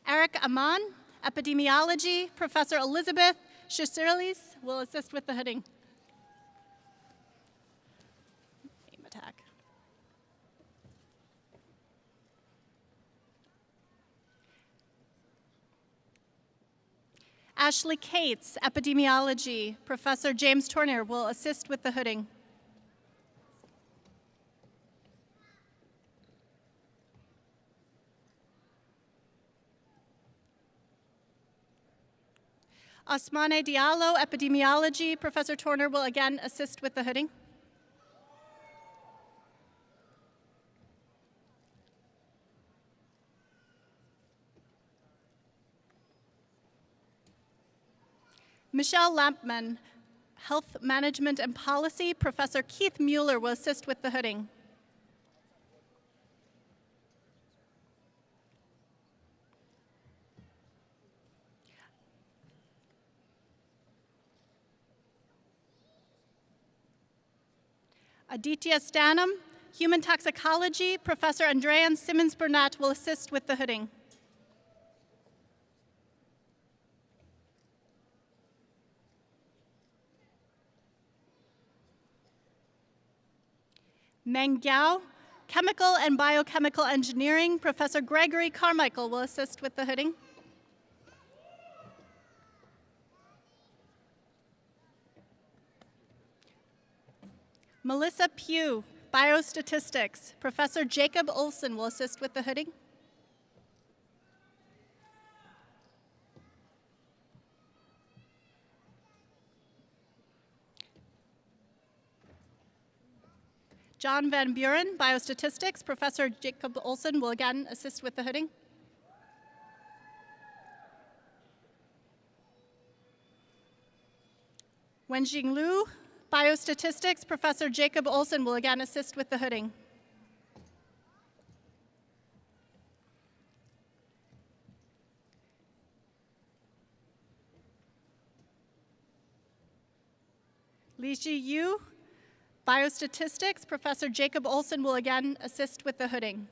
Eric Aman, Epidemiology. Professor Elizabeth Shishirlis will assist with the hooding. Aim attack. Ashley Cates, Epidemiology. Professor James Tournier will assist with the hooding. Osmane Diallo, Epidemiology. Professor Tournier will again assist with the hooding. Michelle Lampman, Health Management and Policy. Professor Keith Mueller will assist with the hooding. Aditya Stanham, Human Toxicology. Professor Andrean Simmons-Burnett will assist with the hooding. Meng Gao, Chemical and Biochemical Engineering. Professor Gregory Carmichael will assist with the hooding. Melissa Pugh, Biostatistics. Professor Jacob Olson will assist with the hooding. John Van Buren, Biostatistics. Professor Jacob Olson will again assist with the hooding. Wenjing Liu, Biostatistics. Professor Jacob Olson will again assist with the hooding. Liji Yu, Biostatistics. Professor Jacob Olson will again assist with the hooding.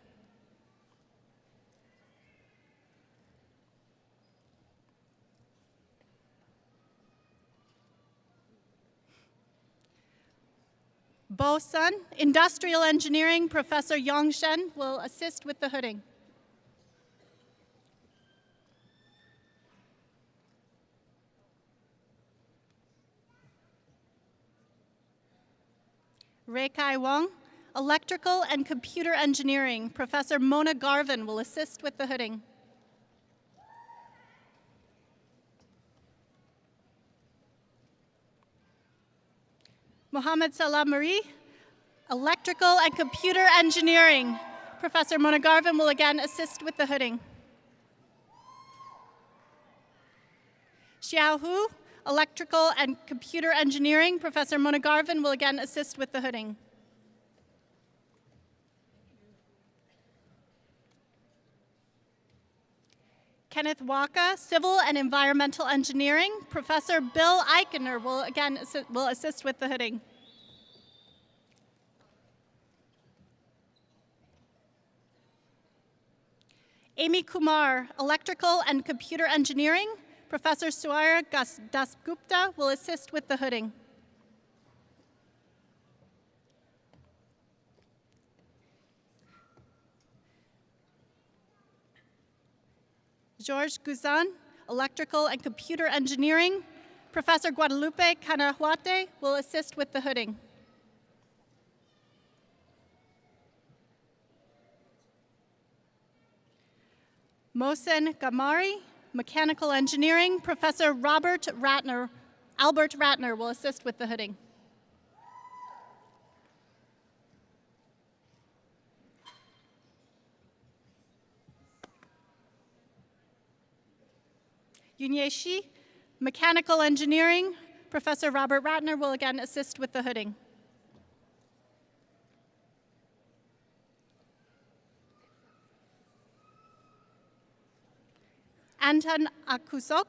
Bo Sun, Industrial Engineering. Professor Yang Shen will assist with the hooding. Rei Kai Wang, Electrical and Computer Engineering. Professor Mona Garvin will assist with the hooding. Mohamed Salah Marie, Electrical and Computer Engineering. Professor Mona Garvin will again assist with the hooding. Xiao Hu, Electrical and Computer Engineering. Professor Mona Garvin will again assist with the hooding. Kenneth Waka, Civil and Environmental Engineering. Professor Bill Eichener will again assist with the hooding. Amy Kumar, Electrical and Computer Engineering. Professor Suaira Dasgupta will assist with the hooding. Georges Guzan, Electrical and Computer Engineering. Professor Guadalupe Canahuate will assist with the hooding. Mohsen Gamari, Mechanical Engineering. Professor Albert Ratner will assist with the hooding. Yunyeshi, Mechanical Engineering, Professor Robert Ratner will again assist with the hooding. Anton Akusok,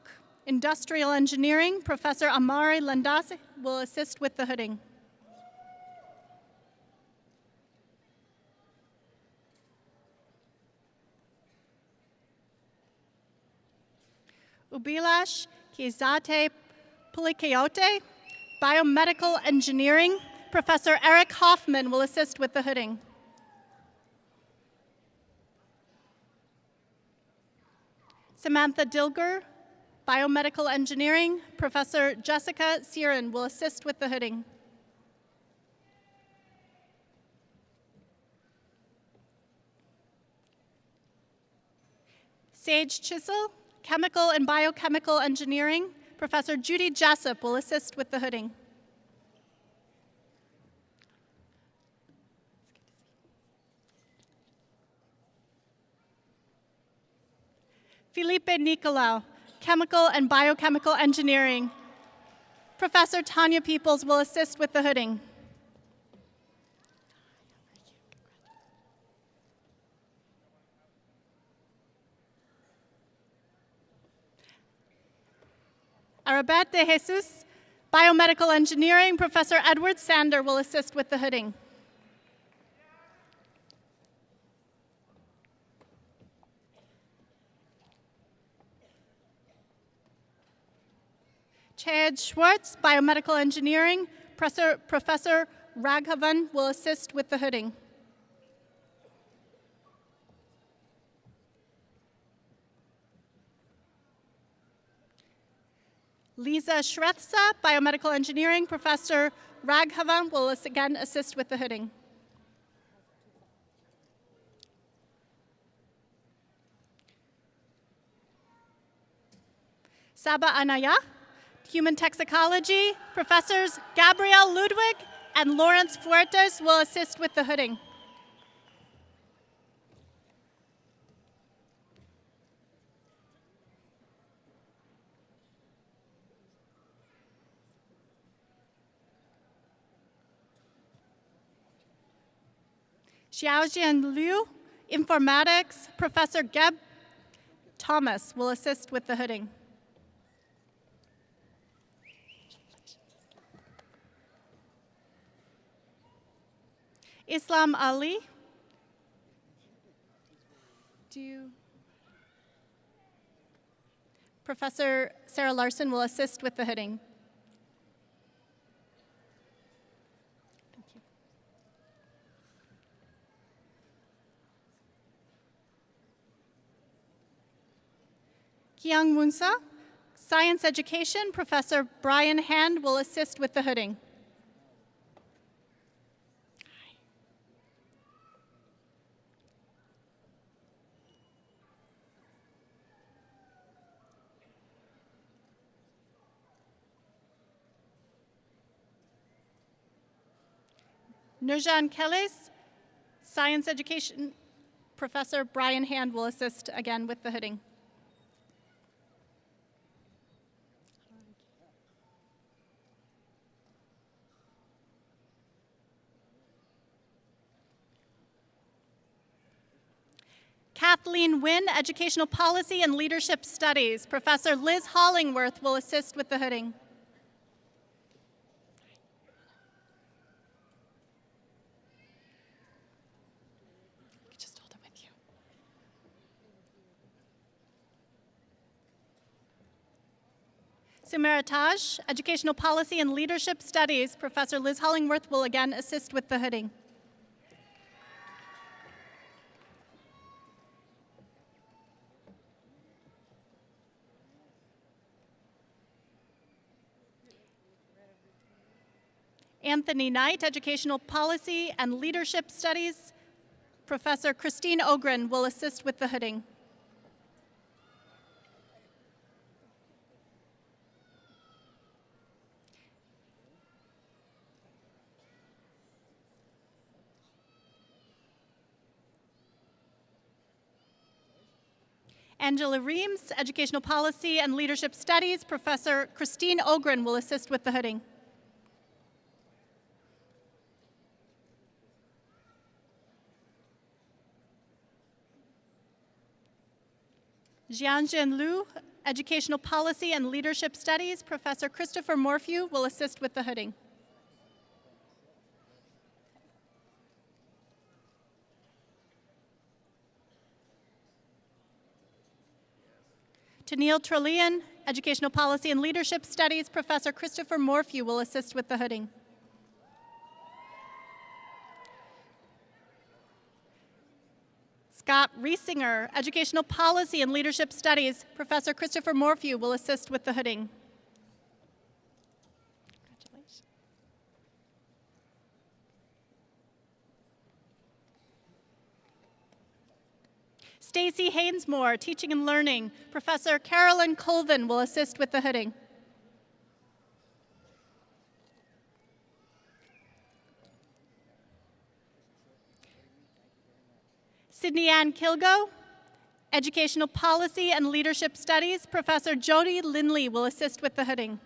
Industrial Engineering, Professor Amari Landase will assist with the hooding. Ubilash Kizate Pulikeote, Biomedical Engineering, Professor Eric Hoffman will assist with the hooding. Samantha Dilger, Biomedical Engineering, Professor Jessica Siren will assist with the hooding. Sage Chisel, Chemical and Biochemical Engineering, Professor Judy Jessup will assist with the hooding. Felipe Nicolau, Chemical and Biochemical Engineering. Professor Tanya Peoples will assist with the hooding. Arabet de Jesus, Biomedical Engineering. Professor Edward Sander will assist with the hooding. Chad Schwartz, Biomedical Engineering. Professor Raghavan will assist with the hooding. Lisa Shretza, Biomedical Engineering. Professor Raghavan will again assist with the hooding. Saba Anaya, Human Toxicology. Professors Gabrielle Ludwig and Lawrence Fuertes will assist with the hooding. Xiaojian Liu, Informatics. Professor Geb Thomas will assist with the hooding. Islam Ali. Professor Sarah Larson will assist with the hooding. Thank you. Kiyoung Munsa, Science Education. Professor Brian Hand will assist with the hooding. Nurjan Keles, Science Education. Professor Brian Hand will assist again with the hooding. Kathleen Wynn, Educational Policy and Leadership Studies. Professor Liz Hollingworth will assist with the hooding. Just hold it with you. Sumeritage, Educational Policy and Leadership Studies. Professor Liz Hollingworth will again assist with the hooding. Anthony Knight, Educational Policy and Leadership Studies. Professor Christine Ogren will assist with the hooding. Angela Reams, Educational Policy and Leadership Studies. Professor Christine Ogren will assist with the hooding. Jianjun Liu, Educational Policy and Leadership Studies. Professor Christopher Morphew will assist with the hooding. Tennille Trullian, Educational Policy and Leadership Studies. Professor Christopher Morphew will assist with the hooding. Scott Riesinger, Educational Policy and Leadership Studies. Professor Christopher Morphew will assist with the hooding. Congratulations. Stacy Hainsmore, Teaching and Learning. Professor Carolyn Colvin will assist with the hooding. Sydney Ann Kilgo, Educational Policy and Leadership Studies. Professor Jody Lindley will assist with the hooding.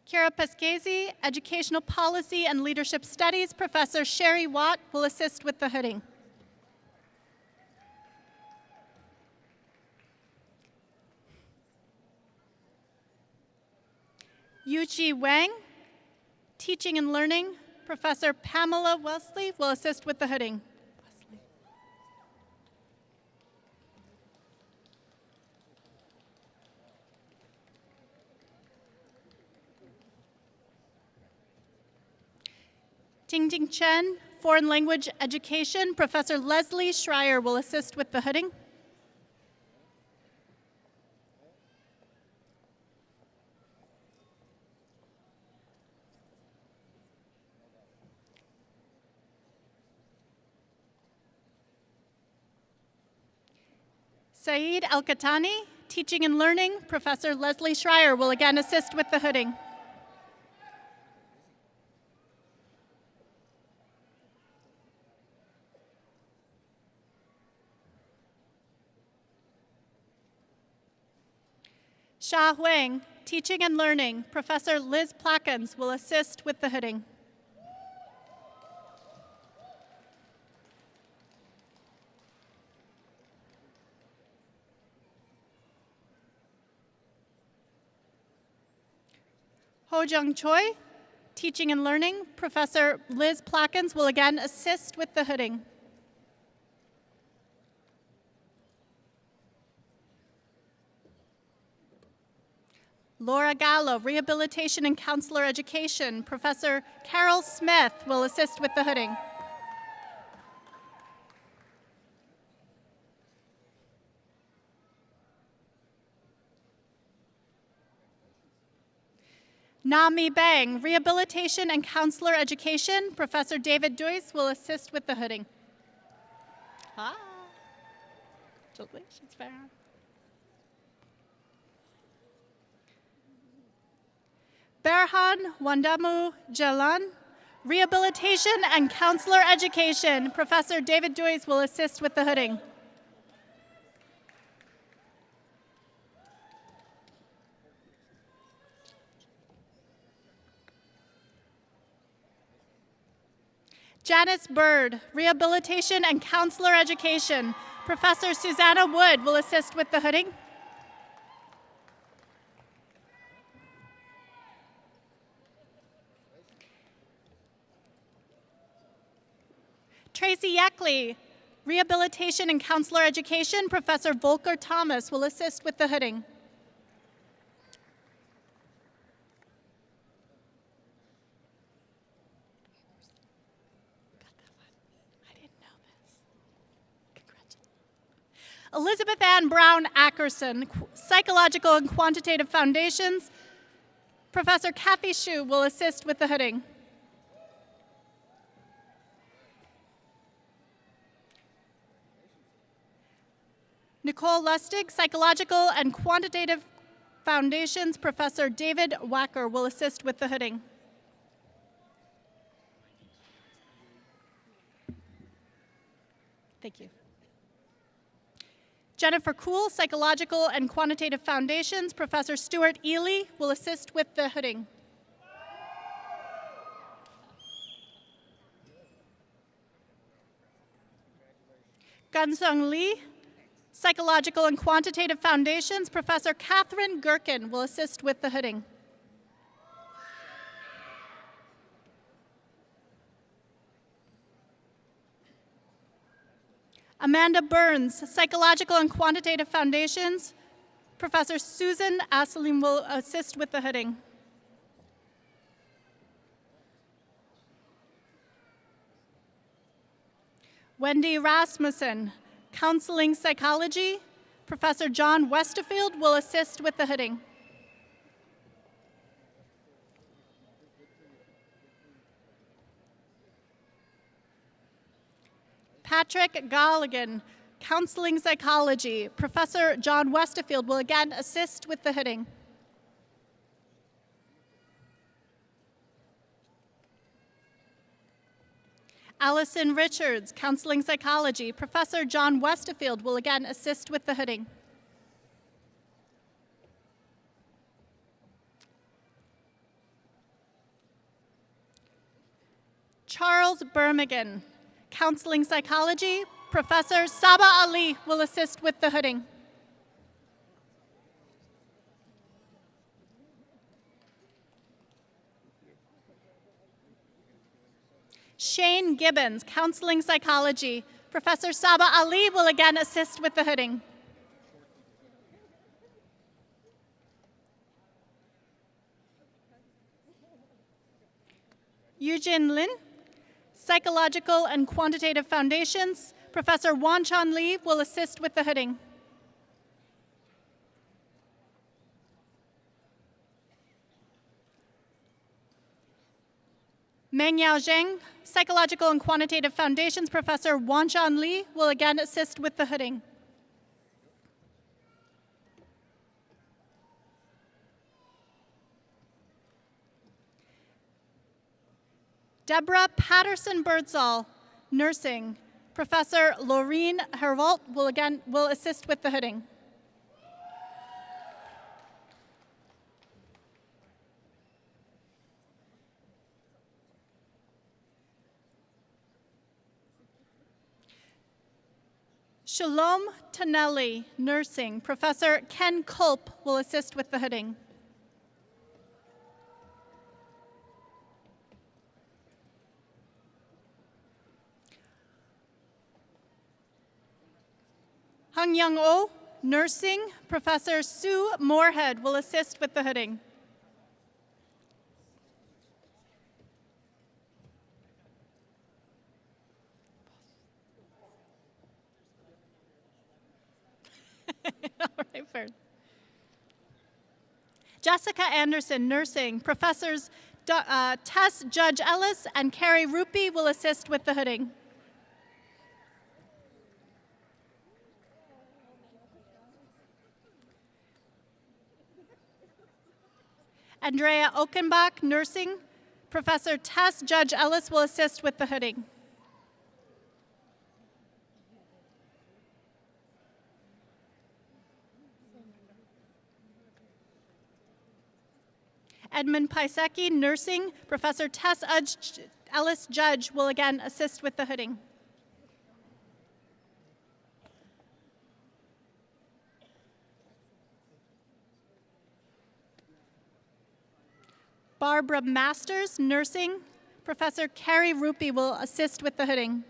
Kara Pesquezi, Educational Policy and Leadership Studies. Professor Sherry Watt will assist with the hooding. Yuchi Wang, Teaching and Learning. Professor Pamela Wesley will assist with the hooding. Ting Chen, Foreign Language Education. Professor Leslie Schreier will assist with the hooding. Saeed Al-Katani, Teaching and Learning. Professor Leslie Schreier will again assist with the hooding. Xia Huang, Teaching and Learning. Professor Liz Plackens will assist with the hooding. Ho Jung Choi, Teaching and Learning. Professor Liz Plackens will again assist with the hooding. Laura Gallo, Rehabilitation and Counselor Education. Professor Carol Smith will assist with the hooding. Nami Bang, Rehabilitation and Counselor Education. Professor David Duys will assist with the hooding. Congratulations, Farah. Berhan Wandamu Jalan, Rehabilitation and Counselor Education. Professor David Duys will assist with the hooding. Janice Bird, Rehabilitation and Counselor Education. Professor Susanna Wood will assist with the hooding. Tracy Yackley, Rehabilitation and Counselor Education. Professor Volker Thomas will assist with the hooding. Elizabeth Ann Brown Ackerson, Psychological and Quantitative Foundations. Professor Kathy Hsu will assist with the hooding. Nicole Lustig, Psychological and Quantitative Foundations. Professor David Wacker will assist with the hooding. Thank you. Jennifer Kuhl, Psychological and Quantitative Foundations. Professor Stuart Ely will assist with the hooding. Gunsung Lee, Psychological and Quantitative Foundations. Professor Catherine Gherkin will assist with the hooding. Amanda Burns, Psychological and Quantitative Foundations. Professor Susan Asselim will assist with the hooding. Wendy Rasmussen, Counseling Psychology. Professor John Westerfield will assist with the hooding. Patrick Galligan, Counseling Psychology. Professor John Westerfield will again assist with the hooding. Allison Richards, Counseling Psychology. Professor John Westerfield will again assist with the hooding. Charles Birmingham, Counseling Psychology. Professor Saba Ali will assist with the hooding. Shane Gibbons, Counseling Psychology. Professor Saba Ali will again assist with the hooding. Eugene Lin, Psychological and Quantitative Foundations. Professor Wanchan Lee will assist with the hooding. Meng Yao Zheng, Psychological and Quantitative Foundations. Professor Wanchan Lee will again assist with the hooding. Deborah Patterson Birdsall, Nursing. Professor Laureen Hervolt will assist with the hooding. Shalom Tonelli, Nursing. Professor Ken Culp will assist with the hooding. Hung Young Oh, Nursing. Professor Sue Moorhead will assist with the hooding. All right, fair. Jessica Anderson, Nursing. Professors Tess Judge Ellis and Carrie Rupi will assist with the hooding. Andrea Okenbach, Nursing. Professor Tess Judge Ellis will assist with the hooding. Edmund Pisecki, Nursing. Professor Tess Ellis Judge will again assist with the hooding. Barbara Masters, Nursing. Professor Carrie Rupi will assist with the hooding.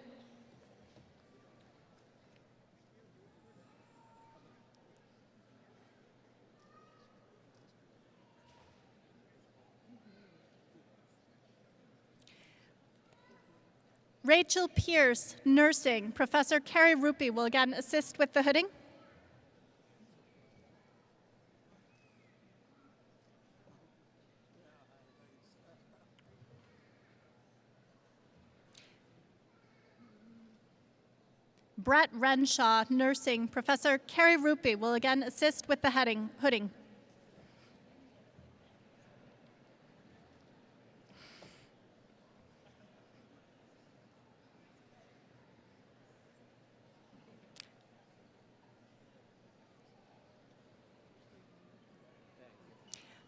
Rachel Pierce, Nursing. Professor Carrie Rupi will again assist with the hooding. Brett Renshaw, nursing. Professor Carrie Rupi will again assist with the hooding.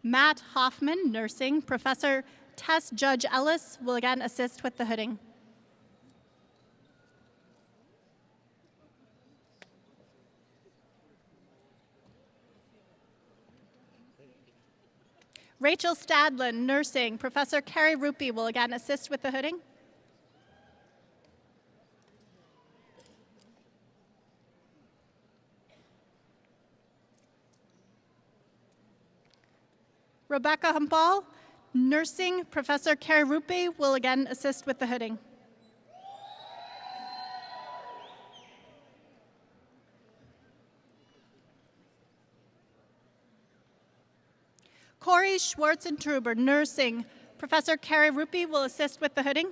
Matt Hoffman, nursing. Professor Tess Judge Ellis will again assist with the hooding. Rachel Stadlin, nursing. Professor Carrie Rupi will again assist with the hooding. Rebecca Humpal, nursing. Professor Carrie Rupi will again assist with the hooding. Corey Schwartzentruber, nursing. Professor Carrie Rupi will assist with the hooding.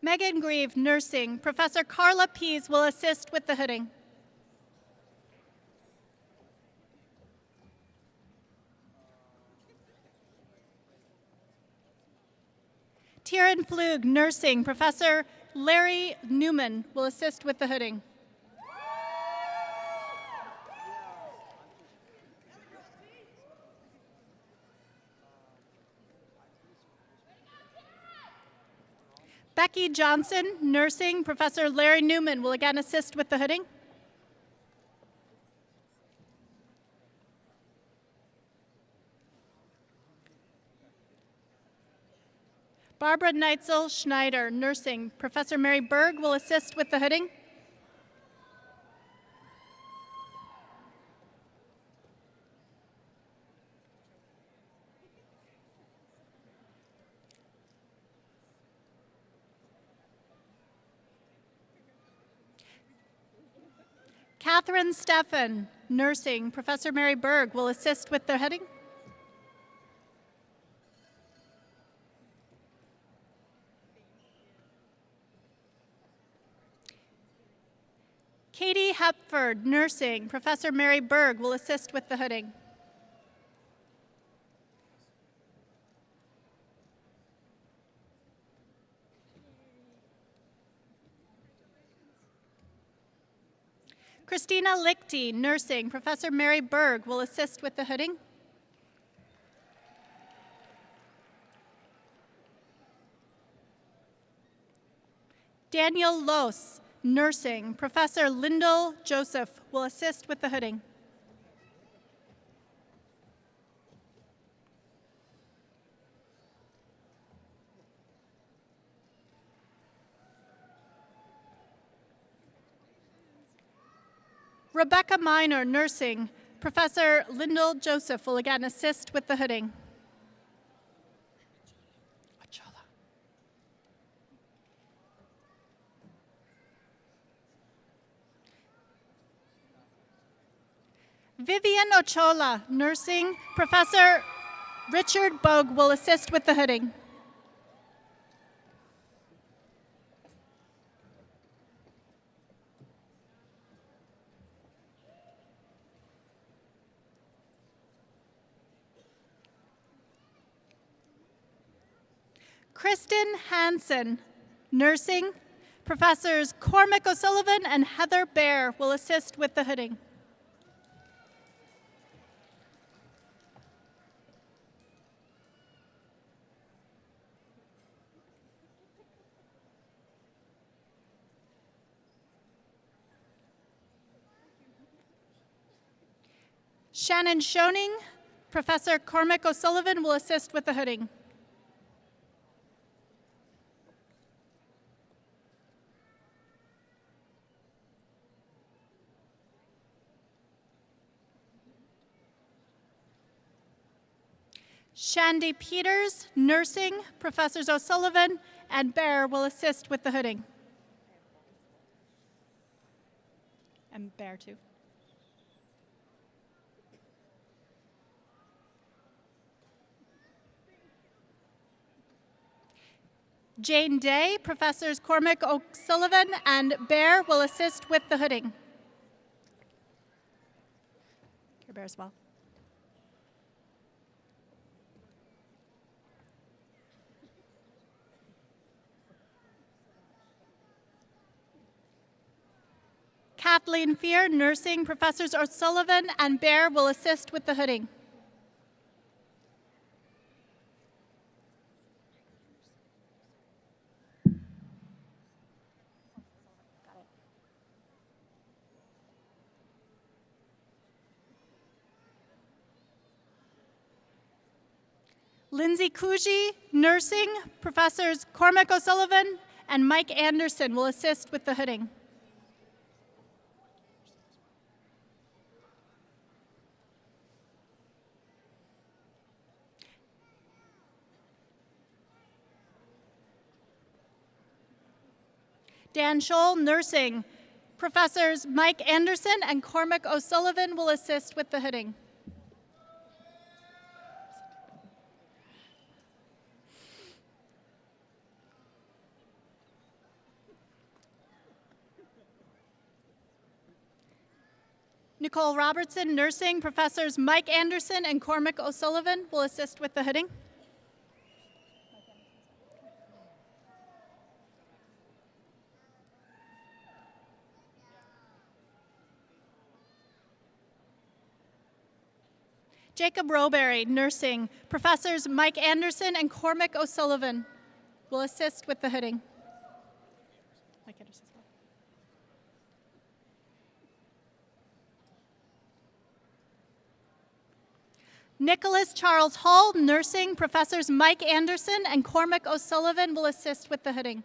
Megan Grieve, nursing. Professor Carla Pease will assist with the hooding. Tieran Flug, nursing. Professor Larry Newman will assist with the hooding. Becky Johnson, nursing. Professor Larry Newman will again assist with the hooding. Barbara Neitzel Schneider, nursing. Professor Mary Berg will assist with the hooding. Catherine Steffen, nursing. Professor Mary Berg will assist with the hooding. Katie Hepford, nursing. Professor Mary Berg will assist with the hooding. Christina Lichty, nursing. Professor Mary Berg will assist with the hooding. Daniel Los, nursing. Professor Lyndall Joseph will assist with the hooding. Rebecca Miner, nursing. Professor Lyndall Joseph will again assist with the hooding. Vivian Ochola, nursing. Professor Richard Bogue will assist with the hooding. Kristen Hansen, nursing. Professors Cormac O'Sullivan and Heather Bear will assist with the hooding. Shannon Schoening, Professor Cormac O'Sullivan will assist with the hooding. Shandy Peters, nursing. Professors O'Sullivan and Bear will assist with the hooding. And Bear too. Jane Day, Professors Cormac O'Sullivan and Bear will assist with the hooding. Here, Bear as well. Kathleen Fear, Nursing, Professors O'Sullivan and Bear will assist with the hooding. Lindsay Coogee, Nursing, Professors Cormac O'Sullivan and Mike Anderson will assist with the hooding. Dan Scholl, Nursing, Professors Mike Anderson and Cormac O'Sullivan will assist with the hooding. Nicole Robertson, Nursing, Professors Mike Anderson and Cormac O'Sullivan will assist with the hooding. Jacob Roberry, Nursing, Professors Mike Anderson and Cormac O'Sullivan will assist with the hooding. Mike Anderson as well. Nicholas Charles Hall, Nursing, Professors Mike Anderson and Cormac O'Sullivan will assist with the hooding.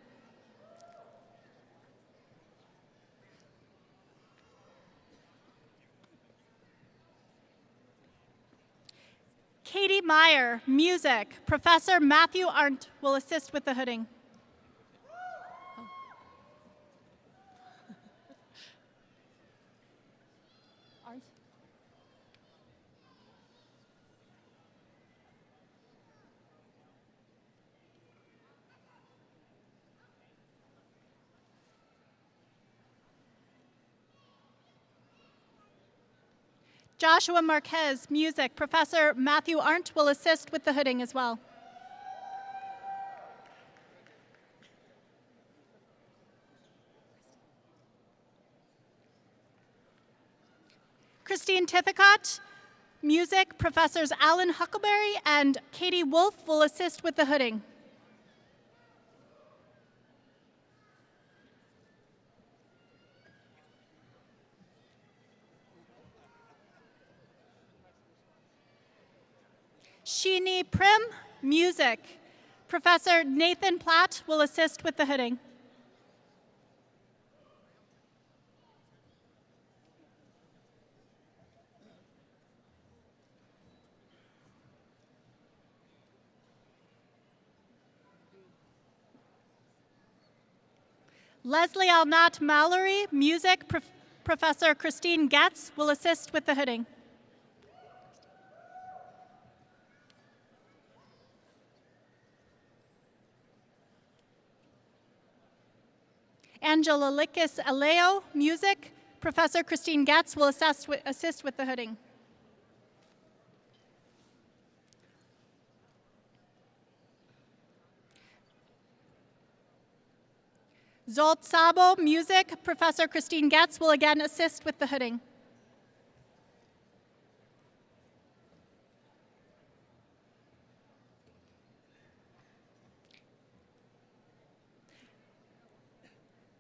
Katie Meyer, Music, Professor Matthew Arndt will assist with the hooding. Arndt? Joshua Marquez, Music, Professor Matthew Arndt will assist with the hooding as well. Christine Tithicott, Music, Professors Alan Huckleberry and Katie Wolf will assist with the hooding. Sheeny Prim, Music. Professor Nathan Platt will assist with the hooding. Leslie Alnott Mallory, Music. Professor Christine Getz will assist with the hooding. Angela Lickis Aleo, Music. Professor Christine Getz will assist with the hooding. Zolt Sabo, Music. Professor Christine Getz will again assist with the hooding.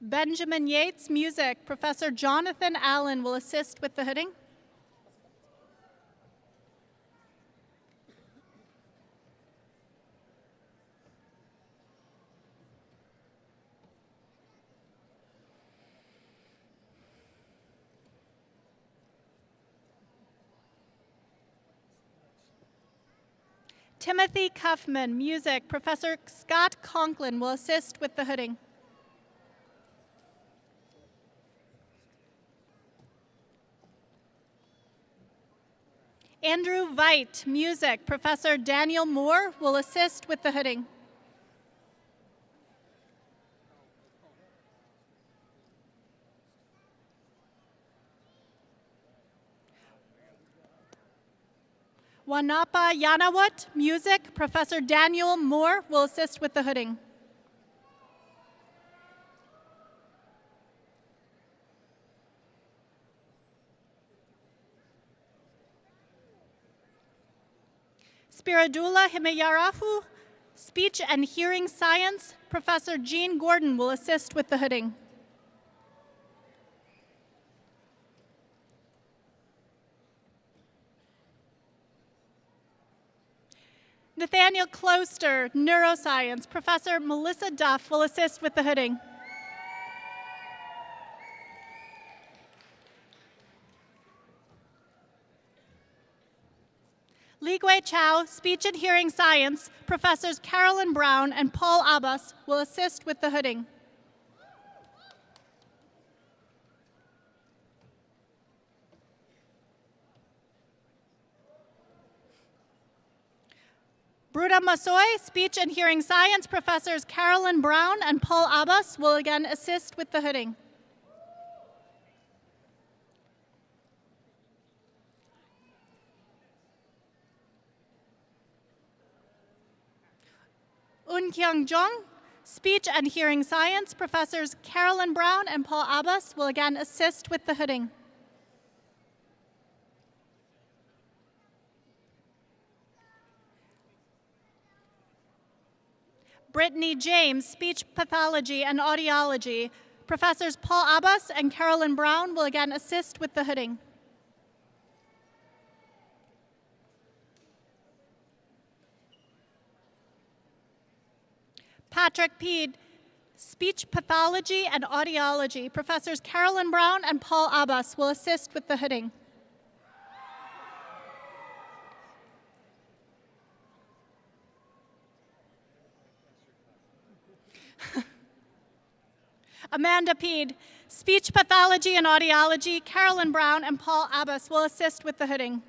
Benjamin Yates, Music. Professor Jonathan Allen will assist with the hooding. Timothy Cuffman, Music. Professor Scott Conklin will assist with the hooding. Andrew Veit, Music. Professor Daniel Moore will assist with the hooding. Wanapa Yanawut, music, Professor Daniel Moore will assist with the hooding. Spiridula Himayarahu, speech and hearing science, Professor Jean Gordon will assist with the hooding. Nathaniel Closter, neuroscience, Professor Melissa Duff will assist with the hooding. Li Gui Chao, speech and hearing science, Professors Carolyn Brown and Paul Abbas will assist with the hooding. Bruda Masoy, speech and hearing science, Professors Carolyn Brown and Paul Abbas will again assist with the hooding. Un Kyung Jung, speech and hearing science, Professors Carolyn Brown and Paul Abbas will again assist with the hooding. Brittany James, speech pathology and audiology, Professors Paul Abbas and Carolyn Brown will again assist with the hooding. Patrick Peed, speech pathology and audiology, Professors Carolyn Brown and Paul Abbas will assist with the hooding. Amanda Peed, speech pathology and audiology, Carolyn Brown and Paul Abbas will assist with the hooding.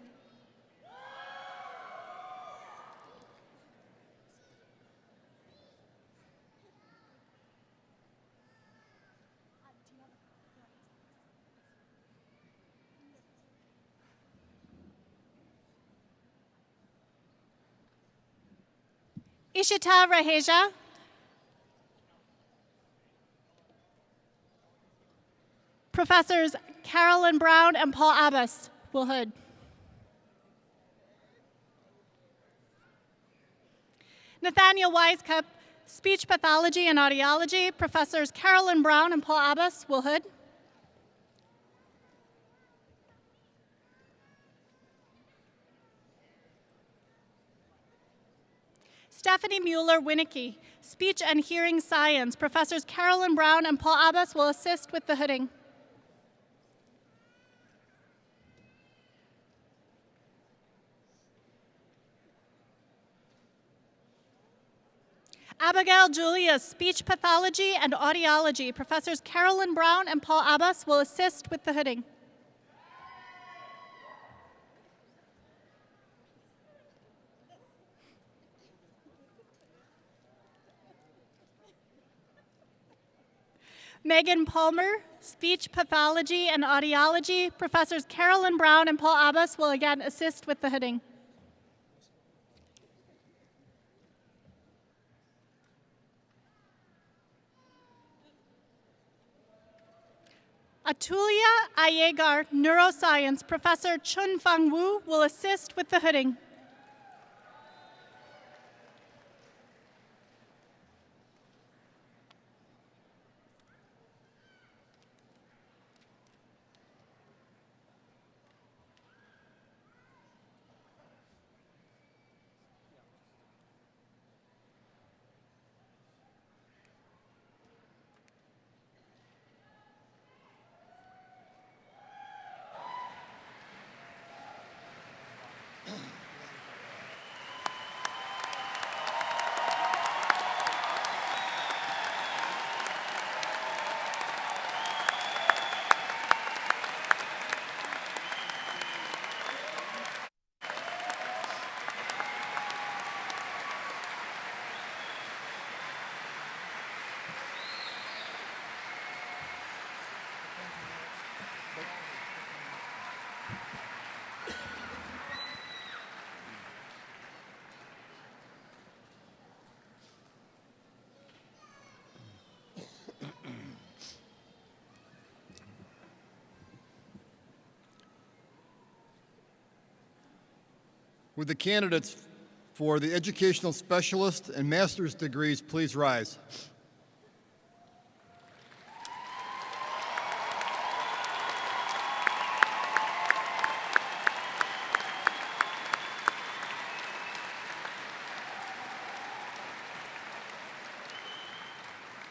Ishita Raheja, Professors Carolyn Brown and Paul Abbas will hood. Nathaniel Wisecup, speech pathology and audiology, Professors Carolyn Brown and Paul Abbas will hood. Stephanie Mueller-Winnicke, speech and hearing science, Professors Carolyn Brown and Paul Abbas will assist with the hooding. Abigail Julia, speech pathology and audiology, Professors Carolyn Brown and Paul Abbas will assist with the hooding. Megan Palmer, speech pathology and audiology, Professors Carolyn Brown and Paul Abbas will again assist with the hooding. Atulia Ayegar, neuroscience, Professor Chun Fang Wu will assist with the hooding.
Would the candidates for the educational specialist and master's degrees please rise?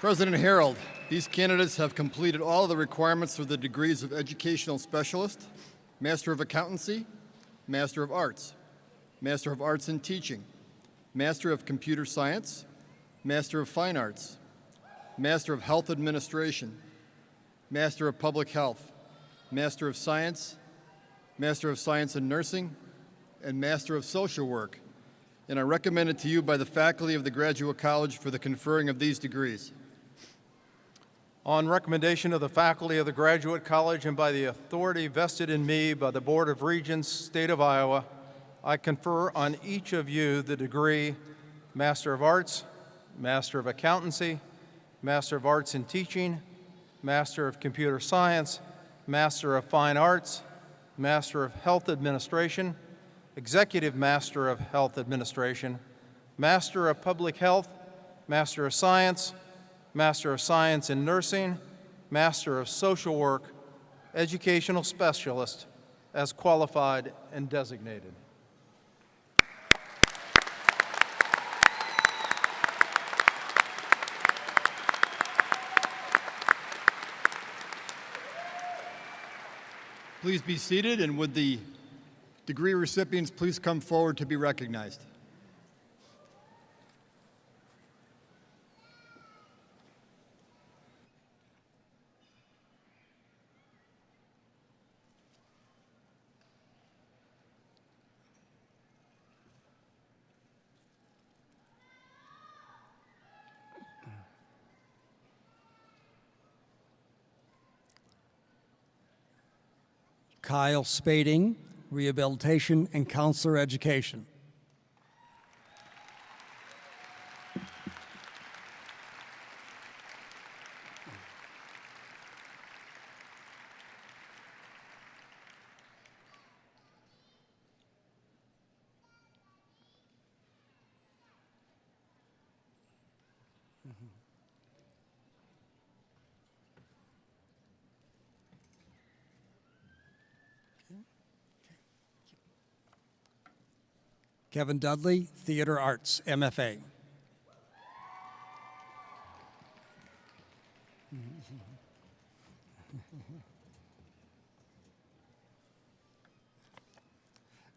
President Harold, these candidates have completed all of the requirements for the degrees of educational specialist, Master of Accountancy, Master of Arts, Master of Arts in Teaching, Master of Computer Science, Master of Fine Arts, Master of Health Administration, Master of Public Health, Master of Science in Nursing, and Master of Social Work, and are recommended to you by the faculty of the Graduate College for the conferring of these degrees.
On recommendation of the faculty of the Graduate College and by the authority vested in me by the Board of Regents, State of Iowa, I confer on each of you the degree Master of Arts, Master of Accountancy, Master of Arts in Teaching, Master of Computer Science, Master of Fine Arts, Master of Health Administration, Executive Master of Health Administration, Master of Public Health, Master of Science in Nursing, Master of Social Work, Educational Specialist, as qualified and designated.
Please be seated, and would the degree recipients please come forward to be recognized.
Kyle Spading, Rehabilitation and Counselor Education. Kevin Dudley, Theater Arts, MFA.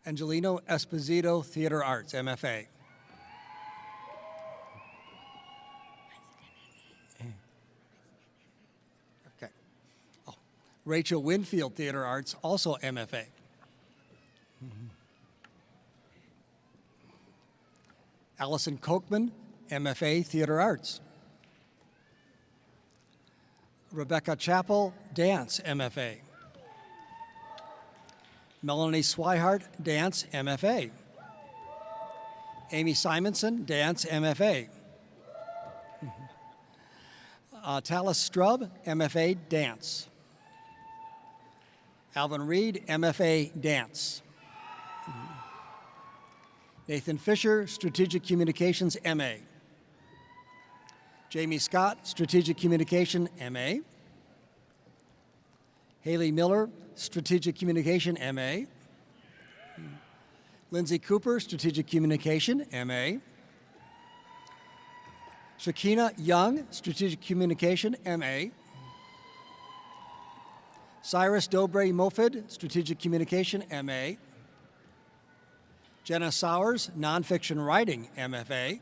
Angelino Esposito, Theater Arts, MFA. Okay. Oh. Rachel Winfield, Theater Arts, also MFA. Allison Kochman, MFA, Theater Arts. Rebecca Chappell, Dance, MFA. Melanie Swihart, Dance, MFA. Amy Simonson, Dance, MFA. Talis Strub, MFA, Dance. Alvin Reed, MFA, Dance. Nathan Fisher, Strategic Communications, MA. Jamie Scott, Strategic Communication, MA. Haley Miller, Strategic Communication, MA. Lindsay Cooper, Strategic Communication, MA. Shakina Young, Strategic Communication, MA. Cyrus Dobre Mofid, Strategic Communication, MA. Jenna Sowers, Nonfiction Writing, MFA.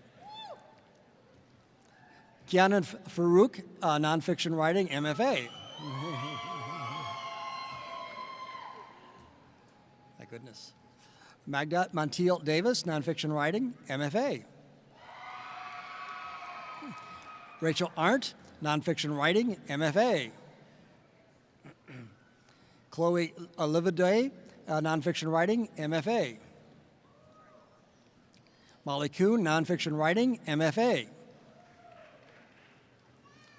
Kianan Farouk, Nonfiction Writing, MFA. My goodness. Magda Montiel Davis, Nonfiction Writing, MFA. Rachel Arndt, Nonfiction Writing, MFA. Chloe Olivier, Nonfiction Writing, MFA. Molly Kuhn, Nonfiction Writing, MFA.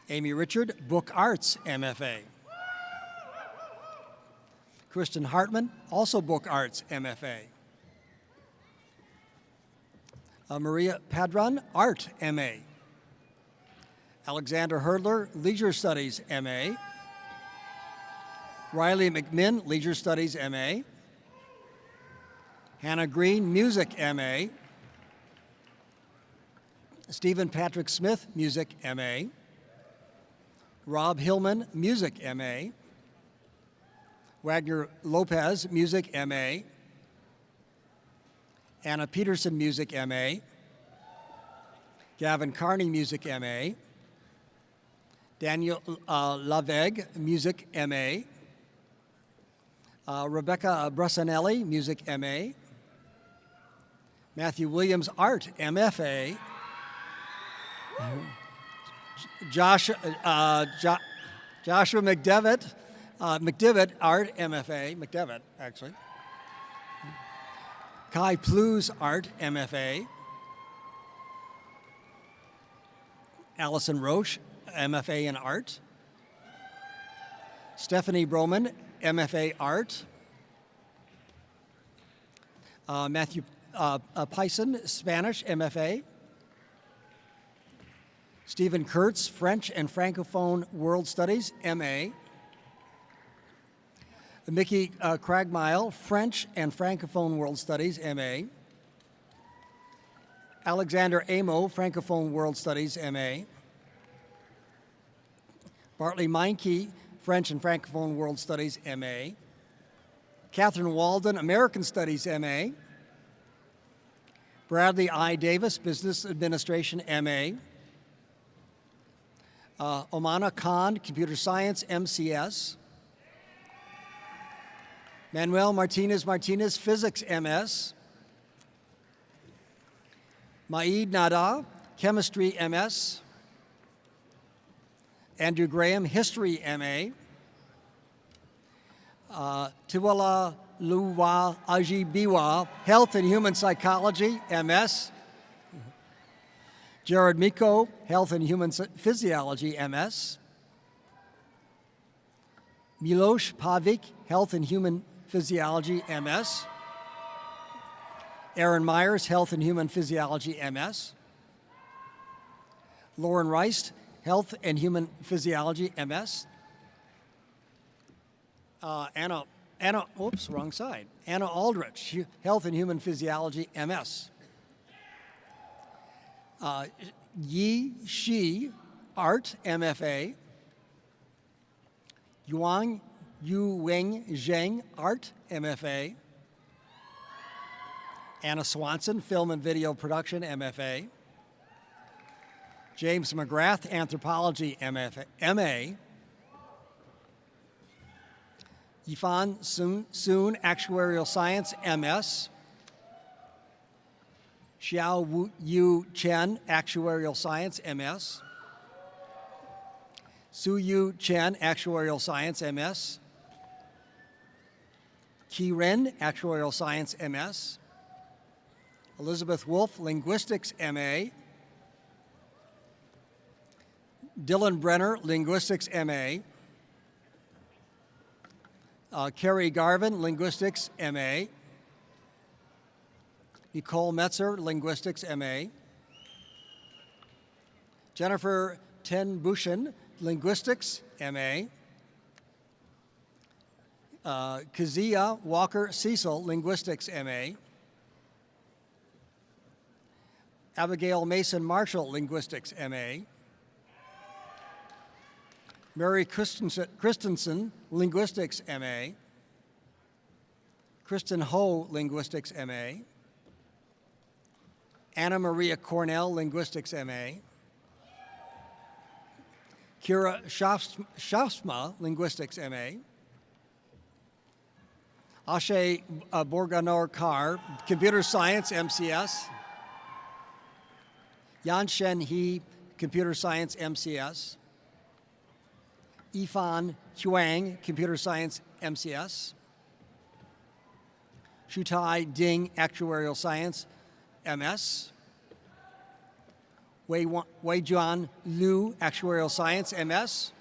Amy Richard, Book Arts, MFA. Kristen Hartman, also Book Arts, MFA. Maria Padron, Art, MA. Alexander Hurdler, Leisure Studies, MA. Riley McMinn, Leisure Studies, MA. Hannah Green, Music, MA. Stephen Patrick Smith, Music, MA. Rob Hillman, Music, MA. Wagner Lopez, Music, MA. Anna Peterson, Music, MA. Gavin Carney, Music, MA. Daniel Laveg, Music, MA. Rebecca Brussanelli, Music, MA. Matthew Williams, Art, MFA. Joshua McDevitt, Art, MFA. McDevitt, actually. Kai Plews, Art, MFA. Allison Roche, MFA in Art. Stephanie Broman, MFA Art. Matthew Pison, Spanish, MFA. Stephen Kurtz, French and Francophone World Studies, MA. Mickey Cragmile, French and Francophone World Studies, MA. Alexander Amo, Francophone World Studies, MA. Bartley Meinke, French and Francophone World Studies, MA. Catherine Walden, American Studies, MA. Bradley I. Davis, Business Administration, MA. Omana Khan, Computer Science, MCS. Manuel Martinez, Physics, MS. Maid Nada, Chemistry, MS. Andrew Graham, History, MA. Tiwala Luwa Ajibiwa, Health and Human Psychology, MS. Jared Miko, Health and Human Physiology, MS. Miloš Pavic, Health and Human Physiology, MS. Aaron Myers, Health and Human Physiology, MS. Lauren Rice, Health and Human Physiology, MS. Anna, oops, wrong side. Anna Aldrich, Health and Human Physiology, MS. Yi Shi, Art, MFA. Yuang Yu Wing Zheng, Art, MFA. Anna Swanson, Film and Video Production, MFA. James McGrath, Anthropology, MA. Yifan Soon, Actuarial Science, MS. Xiao Yu Chen, Actuarial Science, MS. Su Yu Chen, Actuarial Science, MS. Qi Ren, Actuarial Science, MS. Elizabeth Wolf, Linguistics, MA. Dylan Brenner, Linguistics, MA. Carrie Garvin, Linguistics, MA. Nicole Metzer, Linguistics, MA. Jennifer Ten Bushin, Linguistics, MA. Kazia Walker Cecil, Linguistics, MA. Abigail Mason Marshall, Linguistics, MA. Mary Christensen, Linguistics, MA. Kristen Ho, Linguistics, MA. Anna Maria Cornell, Linguistics, MA. Kira Shafsma, Linguistics, MA. Ashe Borganor Kar, Computer Science, MCS. Yanshen He, Computer Science, MCS. Yifan Huang, Computer Science, MCS. Shutai Ding, Actuarial Science, MS. Weijuan Liu, Actuarial Science, MS.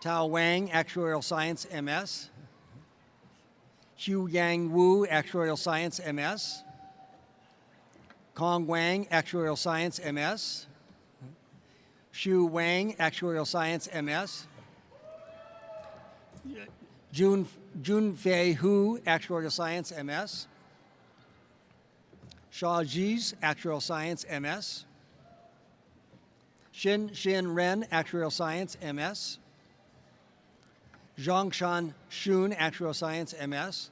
Tao Wang, Actuarial Science, MS. Hugh Yang Wu, Actuarial Science, MS. Kong Wang, Actuarial Science, MS. Xu Wang, Actuarial Science, MS. Junfei Hu, Actuarial Science, MS. Xia Ji's, Actuarial Science, MS. Xin Ren, Actuarial Science, MS. Zhongshan Shun, Actuarial Science, MS.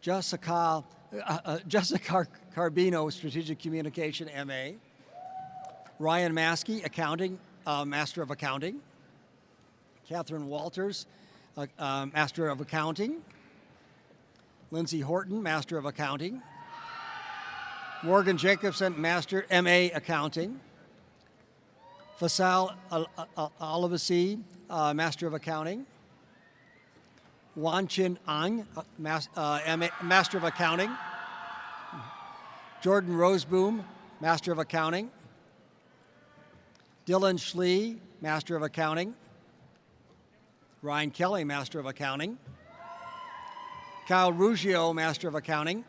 Jessica Carbino, Strategic Communication, MA. Ryan Maskey, Accounting, Master of Accounting. Catherine Walters, Master of Accounting. Lindsay Horton, Master of Accounting. Morgan Jacobson, Master, MA Accounting. Fasal Alavasi, Master of Accounting. Wan Chin Ang, Master of Accounting. Jordan Roseboom, Master of Accounting. Dylan Schlee, Master of Accounting. Ryan Kelly, Master of Accounting. Kyle Ruggiero, Master of Accounting.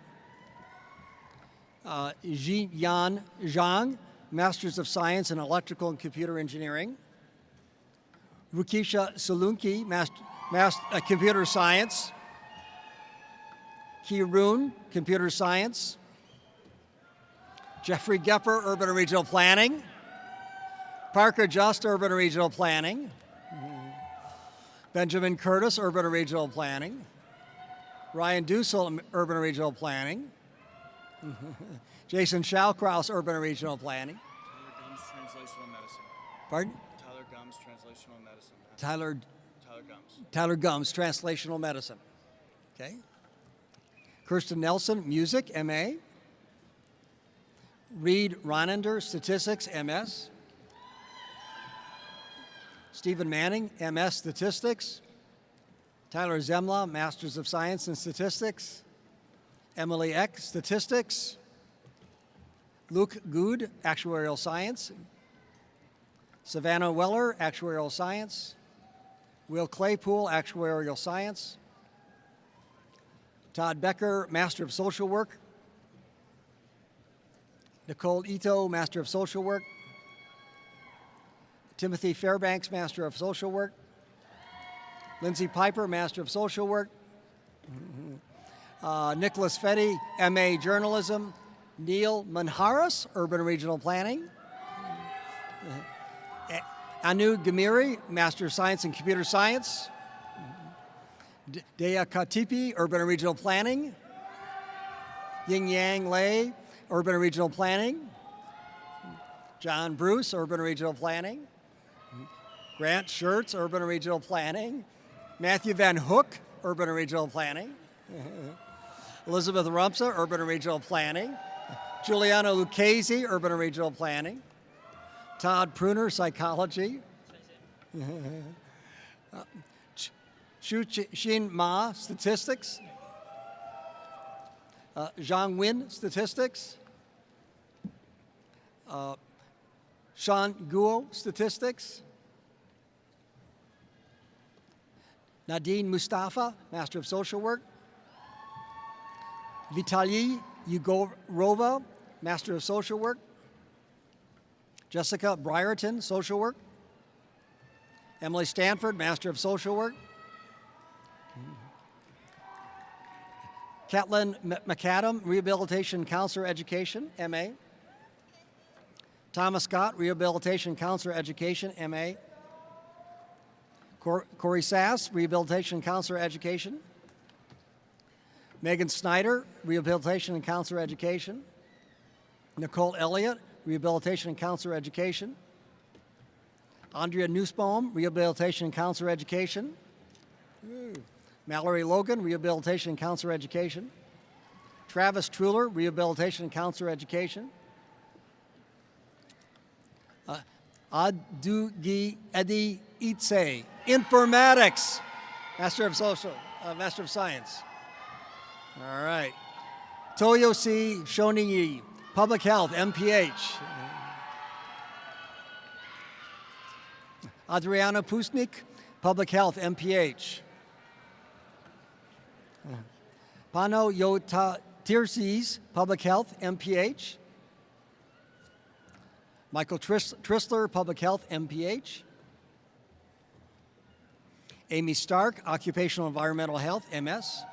Yan Zhang, Masters of Science in Electrical and Computer Engineering. Rukisha Salunki, Computer Science. Ki Roon, Computer Science. Jeffrey Gepper, Urban and Regional Planning. Parker Just, Urban and Regional Planning. Benjamin Curtis, Urban and Regional Planning. Ryan Dussel, Urban and Regional Planning. Jason Schalkraus, Urban and Regional Planning.
Tyler Gums, Translational Medicine.
Pardon?
Tyler Gums, Translational Medicine.
Tyler
Gums.
Tyler Gums, Translational Medicine. Okay. Kirsten Nelson, Music, MA. Reed Ronender, Statistics, MS. Stephen Manning, MS Statistics. Tyler Zemla, Masters of Science in Statistics. Emily Eck, Statistics. Luke Good, Actuarial Science. Savannah Weller, Actuarial Science. Will Claypool, Actuarial Science. Todd Becker, Master of Social Work. Nicole Ito, Master of Social Work. Timothy Fairbanks, Master of Social Work. Lindsay Piper, Master of Social Work. Nicholas Fetty, MA Journalism. Neil Manharas, Urban and Regional Planning. Anu Gamiri, Master of Science in Computer Science. Dea Katipi, Urban and Regional Planning. Ying Yang Lei, Urban and Regional Planning. John Bruce, Urban and Regional Planning. Grant Schertz, Urban and Regional Planning. Matthew Van Hook, Urban and Regional Planning. Elizabeth Rumsa, Urban and Regional Planning. Giuliano Lucchese, Urban and Regional Planning. Todd Pruner, Psychology. Xin Ma, Statistics. Zhang Win, Statistics. Sean Guo, Statistics. Nadine Mustafa, Master of Social Work. Vitaly Yugorova, Master of Social Work. Jessica Brierton, Social Work. Emily Stanford, Master of Social Work. Catlin McAdam, Rehabilitation Counselor Education, MA. Thomas Scott, Rehabilitation Counselor Education, MA. Corey Sass, Rehabilitation Counselor Education. Megan Snyder, Rehabilitation and Counselor Education. Nicole Elliott, Rehabilitation and Counselor Education. Andrea Nussbaum, Rehabilitation and Counselor Education. Mallory Logan, Rehabilitation and Counselor Education. Travis Truller, Rehabilitation and Counselor Education. Adugi Edi Itse, Informatics, Master of Science. All right. Toyosi Shoniyi, Public Health, MPH. Adriana Pusnik, Public Health, MPH. Pano Tierses, Public Health, MPH. Michael Tristler, Public Health, MPH. Amy Stark, Occupational Environmental Health, MS.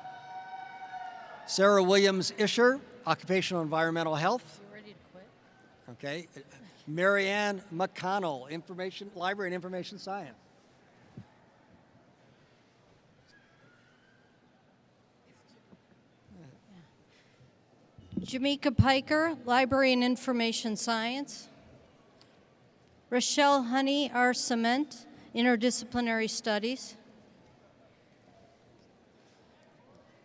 Sarah Williams Isher, Occupational Environmental Health.
You ready to quit?
Okay. Marianne McConnell, Library and Information Science.
Jamaica Piker, Library and Information Science. Rochelle Honey R. Cement, Interdisciplinary Studies.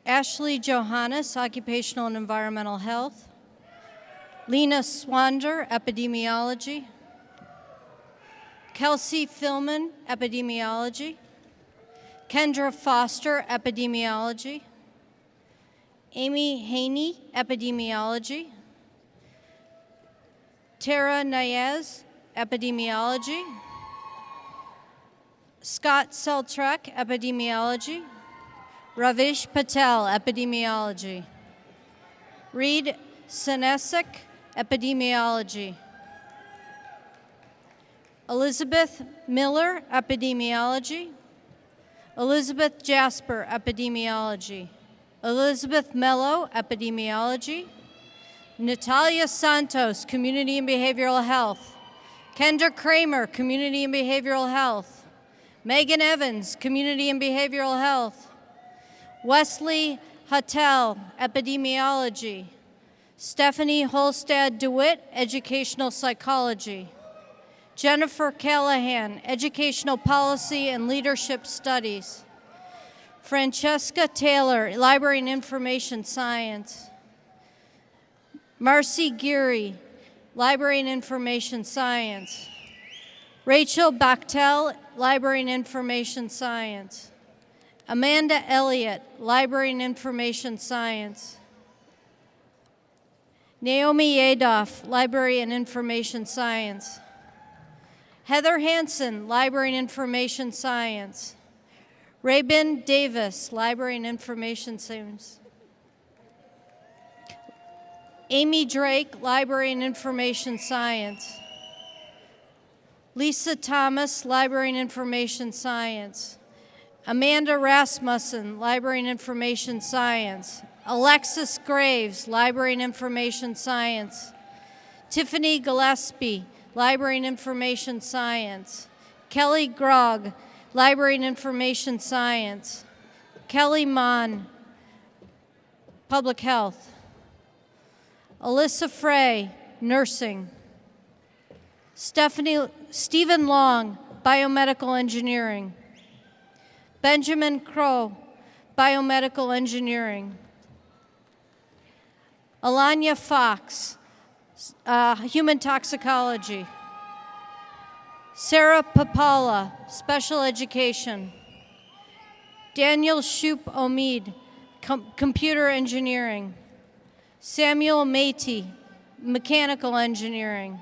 Ashley Johannes, Occupational and Environmental Health. Lena Swander, Epidemiology. Kelsey Philman, Epidemiology. Kendra Foster, Epidemiology. Amy Haney, Epidemiology. Tara Nayez, Epidemiology. Scott Seltrek, Epidemiology. Ravish Patel, Epidemiology. Reed Senesek, Epidemiology. Elizabeth Miller, Epidemiology. Elizabeth Jasper, Epidemiology. Elizabeth Mello, Epidemiology. Natalia Santos, Community and Behavioral Health. Kendra Kramer, Community and Behavioral Health. Megan Evans, Community and Behavioral Health. Wesley Hattel, Epidemiology. Stephanie Holstad DeWitt, Educational Psychology. Jennifer Callahan, Educational Policy and Leadership Studies. Francesca Taylor, Library and Information Science. Marcy Geary, Library and Information Science. Rachel Bachtel, Library and Information Science. Amanda Elliott, Library and Information Science. Naomi Yadoff, Library and Information Science. Heather Hansen, Library and Information Science. Raybin Davis, Library and Information Science. Amy Drake, Library and Information Science. Lisa Thomas, Library and Information Science. Amanda Rasmussen, Library and Information Science. Alexis Graves, Library and Information Science. Tiffany Gillespie, Library and Information Science. Kelly Grogg, Library and Information Science. Kelly Mon, Public Health. Alyssa Frey, Nursing. Stephen Long, Biomedical Engineering. Benjamin Crow, Biomedical Engineering. Alanya Fox, Human Toxicology. Sarah Papala, Special Education. Daniel Shoup Omid, Computer Engineering. Samuel Matey, Mechanical Engineering.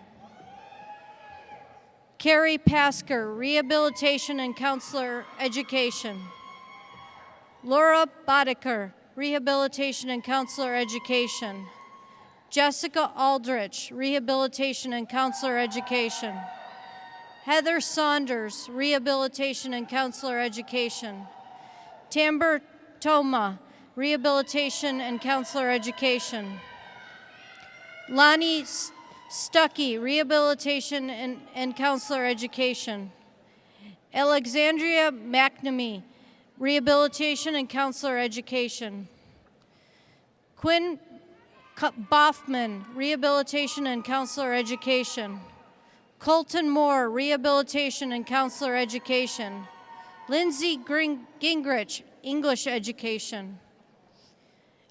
Carrie Pasker, Rehabilitation and Counselor Education. Laura Boddicker, Rehabilitation and Counselor Education. Jessica Aldrich, Rehabilitation and Counselor Education. Heather Saunders, Rehabilitation and Counselor Education. Tamber Toma, Rehabilitation and Counselor Education. Lonnie Stuckey, Rehabilitation and Counselor Education. Alexandria McNamee, Rehabilitation and Counselor Education. Quinn Boffman, Rehabilitation and Counselor Education. Colton Moore, Rehabilitation and Counselor Education. Lindsay Gingrich, English Education.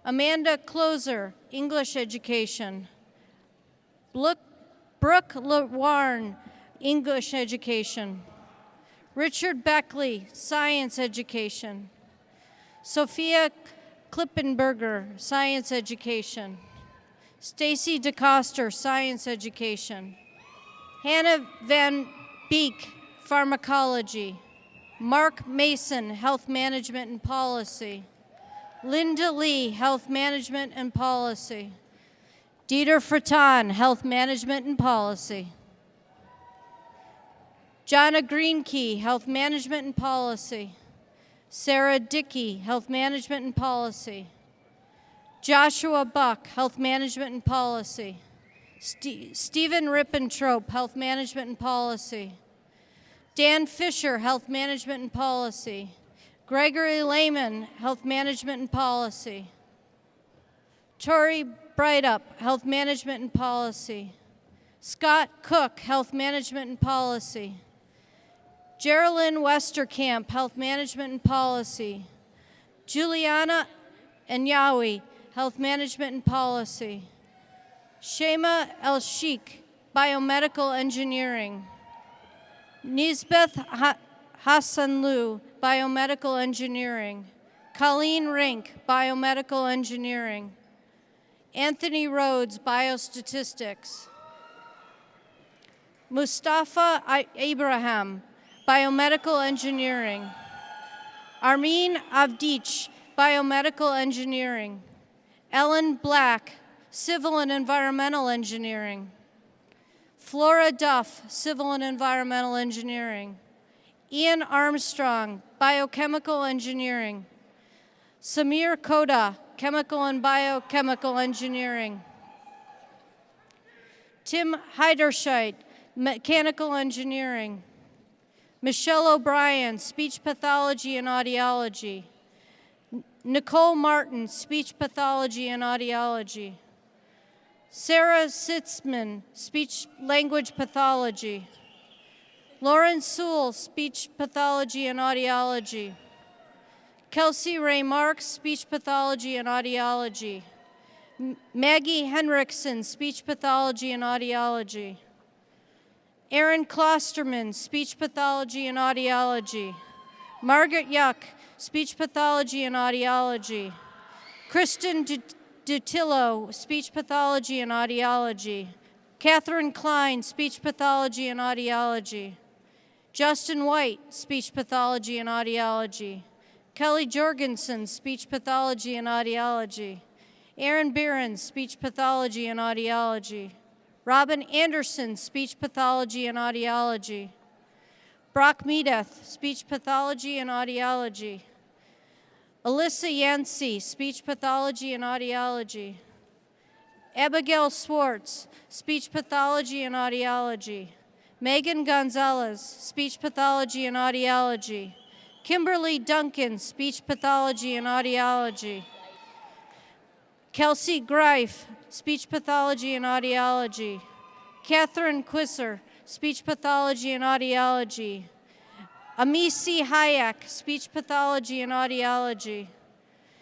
Amanda Closer, English Education. Brooke LeWarn, English Education. Richard Beckley, Science Education. Sophia Klippenberger, Science Education. Stacy DeCoster, Science Education. Hannah Van Beek, Pharmacology. Mark Mason, Health Management and Policy. Linda Lee, Health Management and Policy. Dieter Fratton, Health Management and Policy. Jonna Greenkey, Health Management and Policy. Sarah Dickey, Health Management and Policy. Joshua Buck, Health Management and Policy. Stephen Rippentrope, Health Management and Policy. Dan Fisher, Health Management and Policy. Gregory Lehman, Health Management and Policy. Tori Breitup, Health Management and Policy. Scott Cook, Health Management and Policy. Geraldine Westerkamp, Health Management and Policy. Juliana Anyawi, Health Management and Policy. Shema El-Sheikh, Biomedical Engineering. Nisbeth Hassanlu, Biomedical Engineering. Colleen Rink, Biomedical Engineering. Anthony Rhodes, Biostatistics. Mustafa Abraham, Biomedical Engineering. Armin Avdich, Biomedical Engineering. Ellen Black, Civil and Environmental Engineering. Flora Duff, Civil and Environmental Engineering. Ian Armstrong, Biochemical Engineering. Samir Koda, Chemical and Biochemical Engineering. Tim Heiderscheit, Mechanical Engineering. Michelle O'Brien, Speech Pathology and Audiology. Nicole Martin, Speech Pathology and Audiology. Sarah Sitzman, Speech Language Pathology. Lauren Sewell, Speech Pathology and Audiology. Kelsey Ray Marks, Speech Pathology and Audiology. Maggie Henriksen, Speech Pathology and Audiology. Aaron Klosterman, Speech Pathology and Audiology. Margaret Yuck, Speech Pathology and Audiology. Kristen Dutillo, Speech Pathology and Audiology. Catherine Klein, Speech Pathology and Audiology. Justin White, Speech Pathology and Audiology. Kelly Jorgensen, Speech Pathology and Audiology. Aaron Behrens, Speech Pathology and Audiology. Robin Anderson, Speech Pathology and Audiology. Brock Meadeth, Speech Pathology and Audiology. Alyssa Yancey, Speech Pathology and Audiology. Abigail Swartz, Speech Pathology and Audiology. Megan Gonzalez, Speech Pathology and Audiology. Kimberly Duncan, Speech Pathology and Audiology. Kelsey Greif, Speech Pathology and Audiology. Catherine Quisser, Speech Pathology and Audiology. Amisi Hayek, Speech Pathology and Audiology.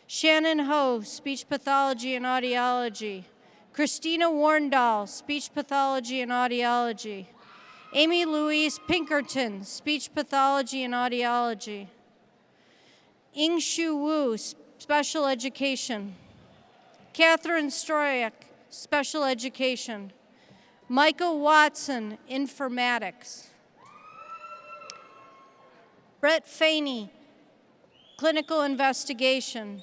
Shannon Ho, Speech Pathology and Audiology. Christina Warndal, Speech Pathology and Audiology. Amy Louise Pinkerton, Speech Pathology and Audiology. Ingshu Wu, Special Education. Catherine Stroyak, Special Education. Michael Watson, Informatics. Brett Faney, Clinical Investigation.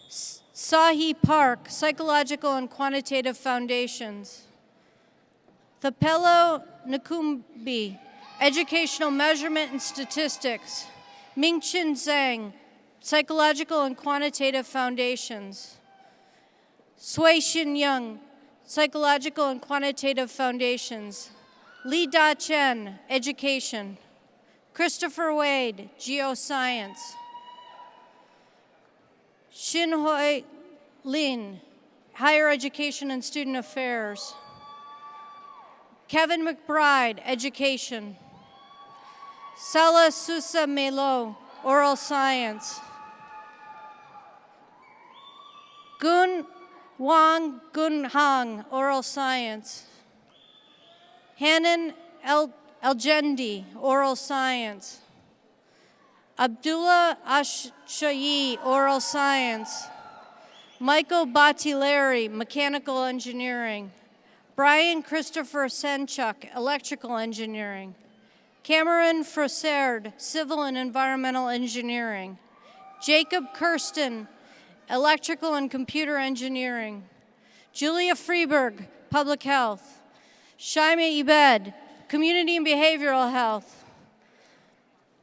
Sahi Park, Psychological and Quantitative Foundations. Thapelo Nkumbi, Educational Measurement and Statistics. Mingchen Zhang, Psychological and Quantitative Foundations. Sui-Shin Young, Psychological and Quantitative Foundations. Li Da Chen, Education. Christopher Wade, Geoscience. Shinhoi Lin, Higher Education and Student Affairs. Kevin McBride, Education. Sala Sousa Melo, Oral Science. Gun Wang Gunhang, Oral Science. Hanan Algendi, Oral Science. Abdullah Ashshayi, Oral Science. Michael Battileri, Mechanical Engineering. Brian Christopher Senchuk, Electrical Engineering. Cameron Frossard, Civil and Environmental Engineering. Jacob Kirsten, Electrical and Computer Engineering. Julia Freeberg, Public Health. Shaima Ibed, Community and Behavioral Health.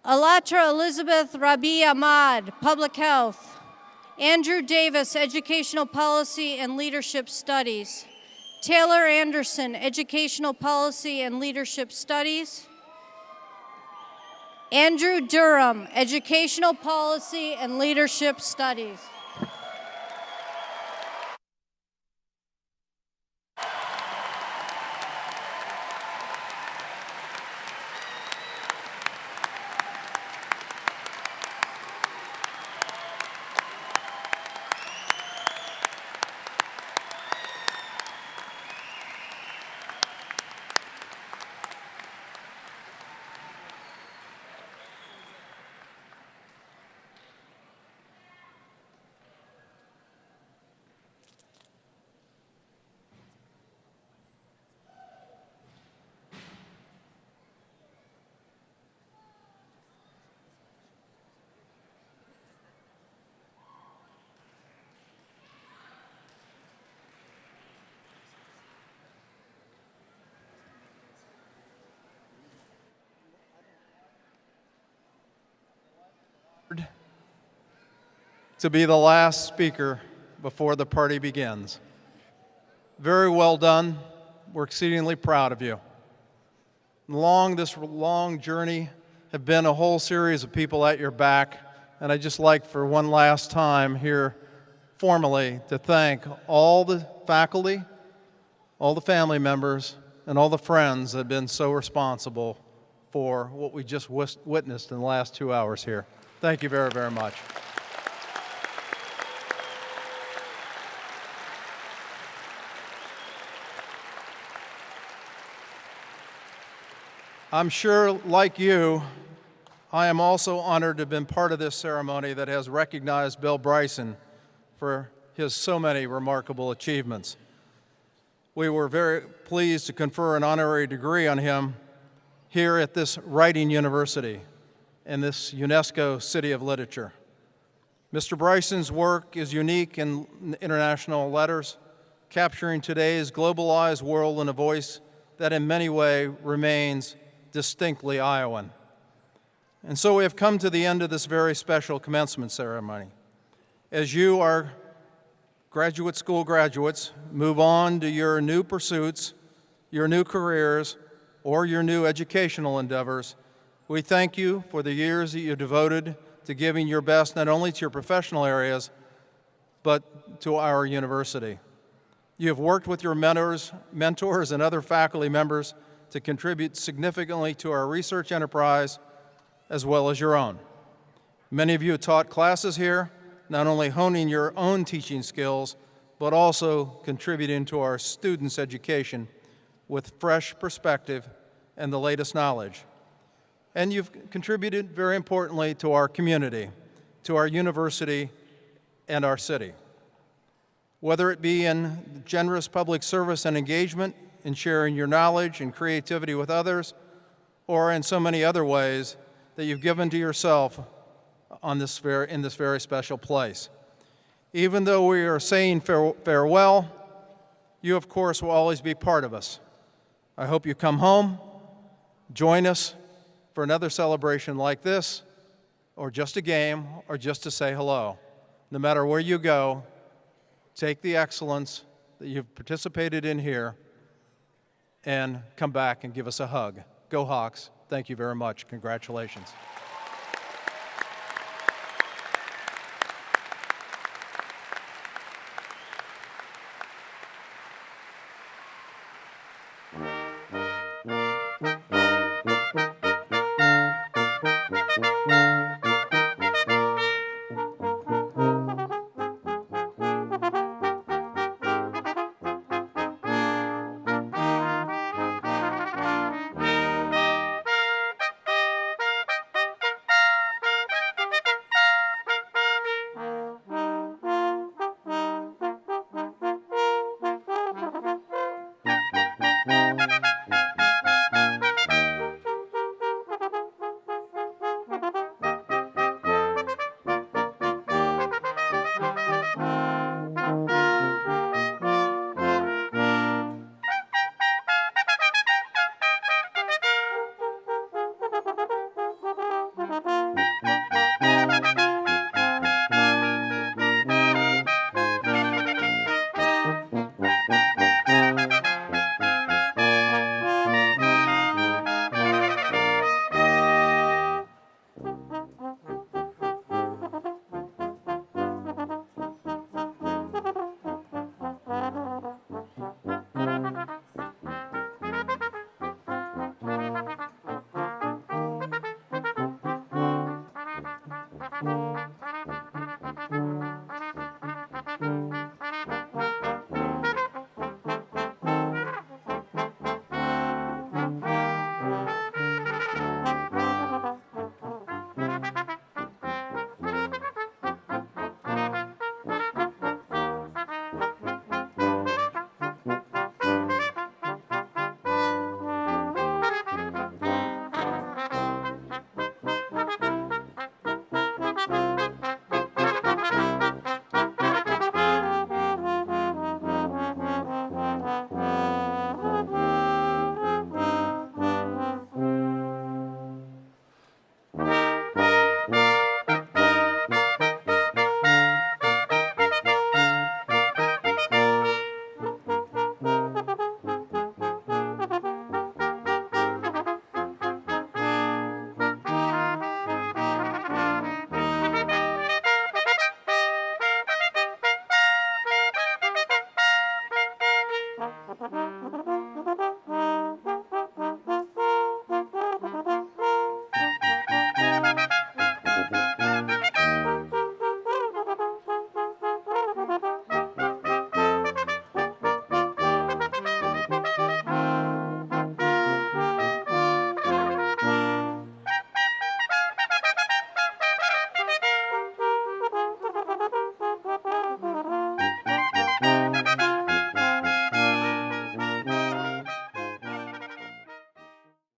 Alatra Elizabeth Rabi Ahmad, Public Health. Andrew Davis, Educational Policy and Leadership Studies. Taylor Anderson, Educational Policy and Leadership Studies. Andrew Durham, Educational Policy and Leadership Studies.
To be the last speaker before the party begins. Very well done. We're exceedingly proud of you. This long journey have been a whole series of people at your back, and I'd just like for one last time here formally to thank all the faculty, all the family members, and all the friends that have been so responsible for what we just witnessed in the last 2 hours here. Thank you very, very much. I'm sure, like you, I am also honored to have been part of this ceremony that has recognized Bill Bryson for his so many remarkable achievements. We were very pleased to confer an honorary degree on him here at this writing university in this UNESCO City of Literature. Mr. Bryson's work is unique in international letters, capturing today's globalized world in a voice that in many ways remains distinctly Iowan. And so we have come to the end of this very special commencement ceremony. As you, our graduate school graduates, move on to your new pursuits, your new careers, or your new educational endeavors, we thank you for the years that you devoted to giving your best not only to your professional areas, but to our university. You have worked with your mentors and other faculty members to contribute significantly to our research enterprise as well as your own. Many of you have taught classes here, not only honing your own teaching skills, but also contributing to our students' education with fresh perspective and the latest knowledge. And you've contributed, very importantly, to our community, to our university, and our city. Whether it be in generous public service and engagement, in sharing your knowledge and creativity with others, or in so many other ways that you've given to yourself in this very special place. Even though we are saying farewell, you, of course, will always be part of us. I hope you come home, join us for another celebration like this, or just a game, or just to say hello. No matter where you go, take the excellence that you've participated in here and come back and give us a hug. Go Hawks. Thank you very much. Congratulations.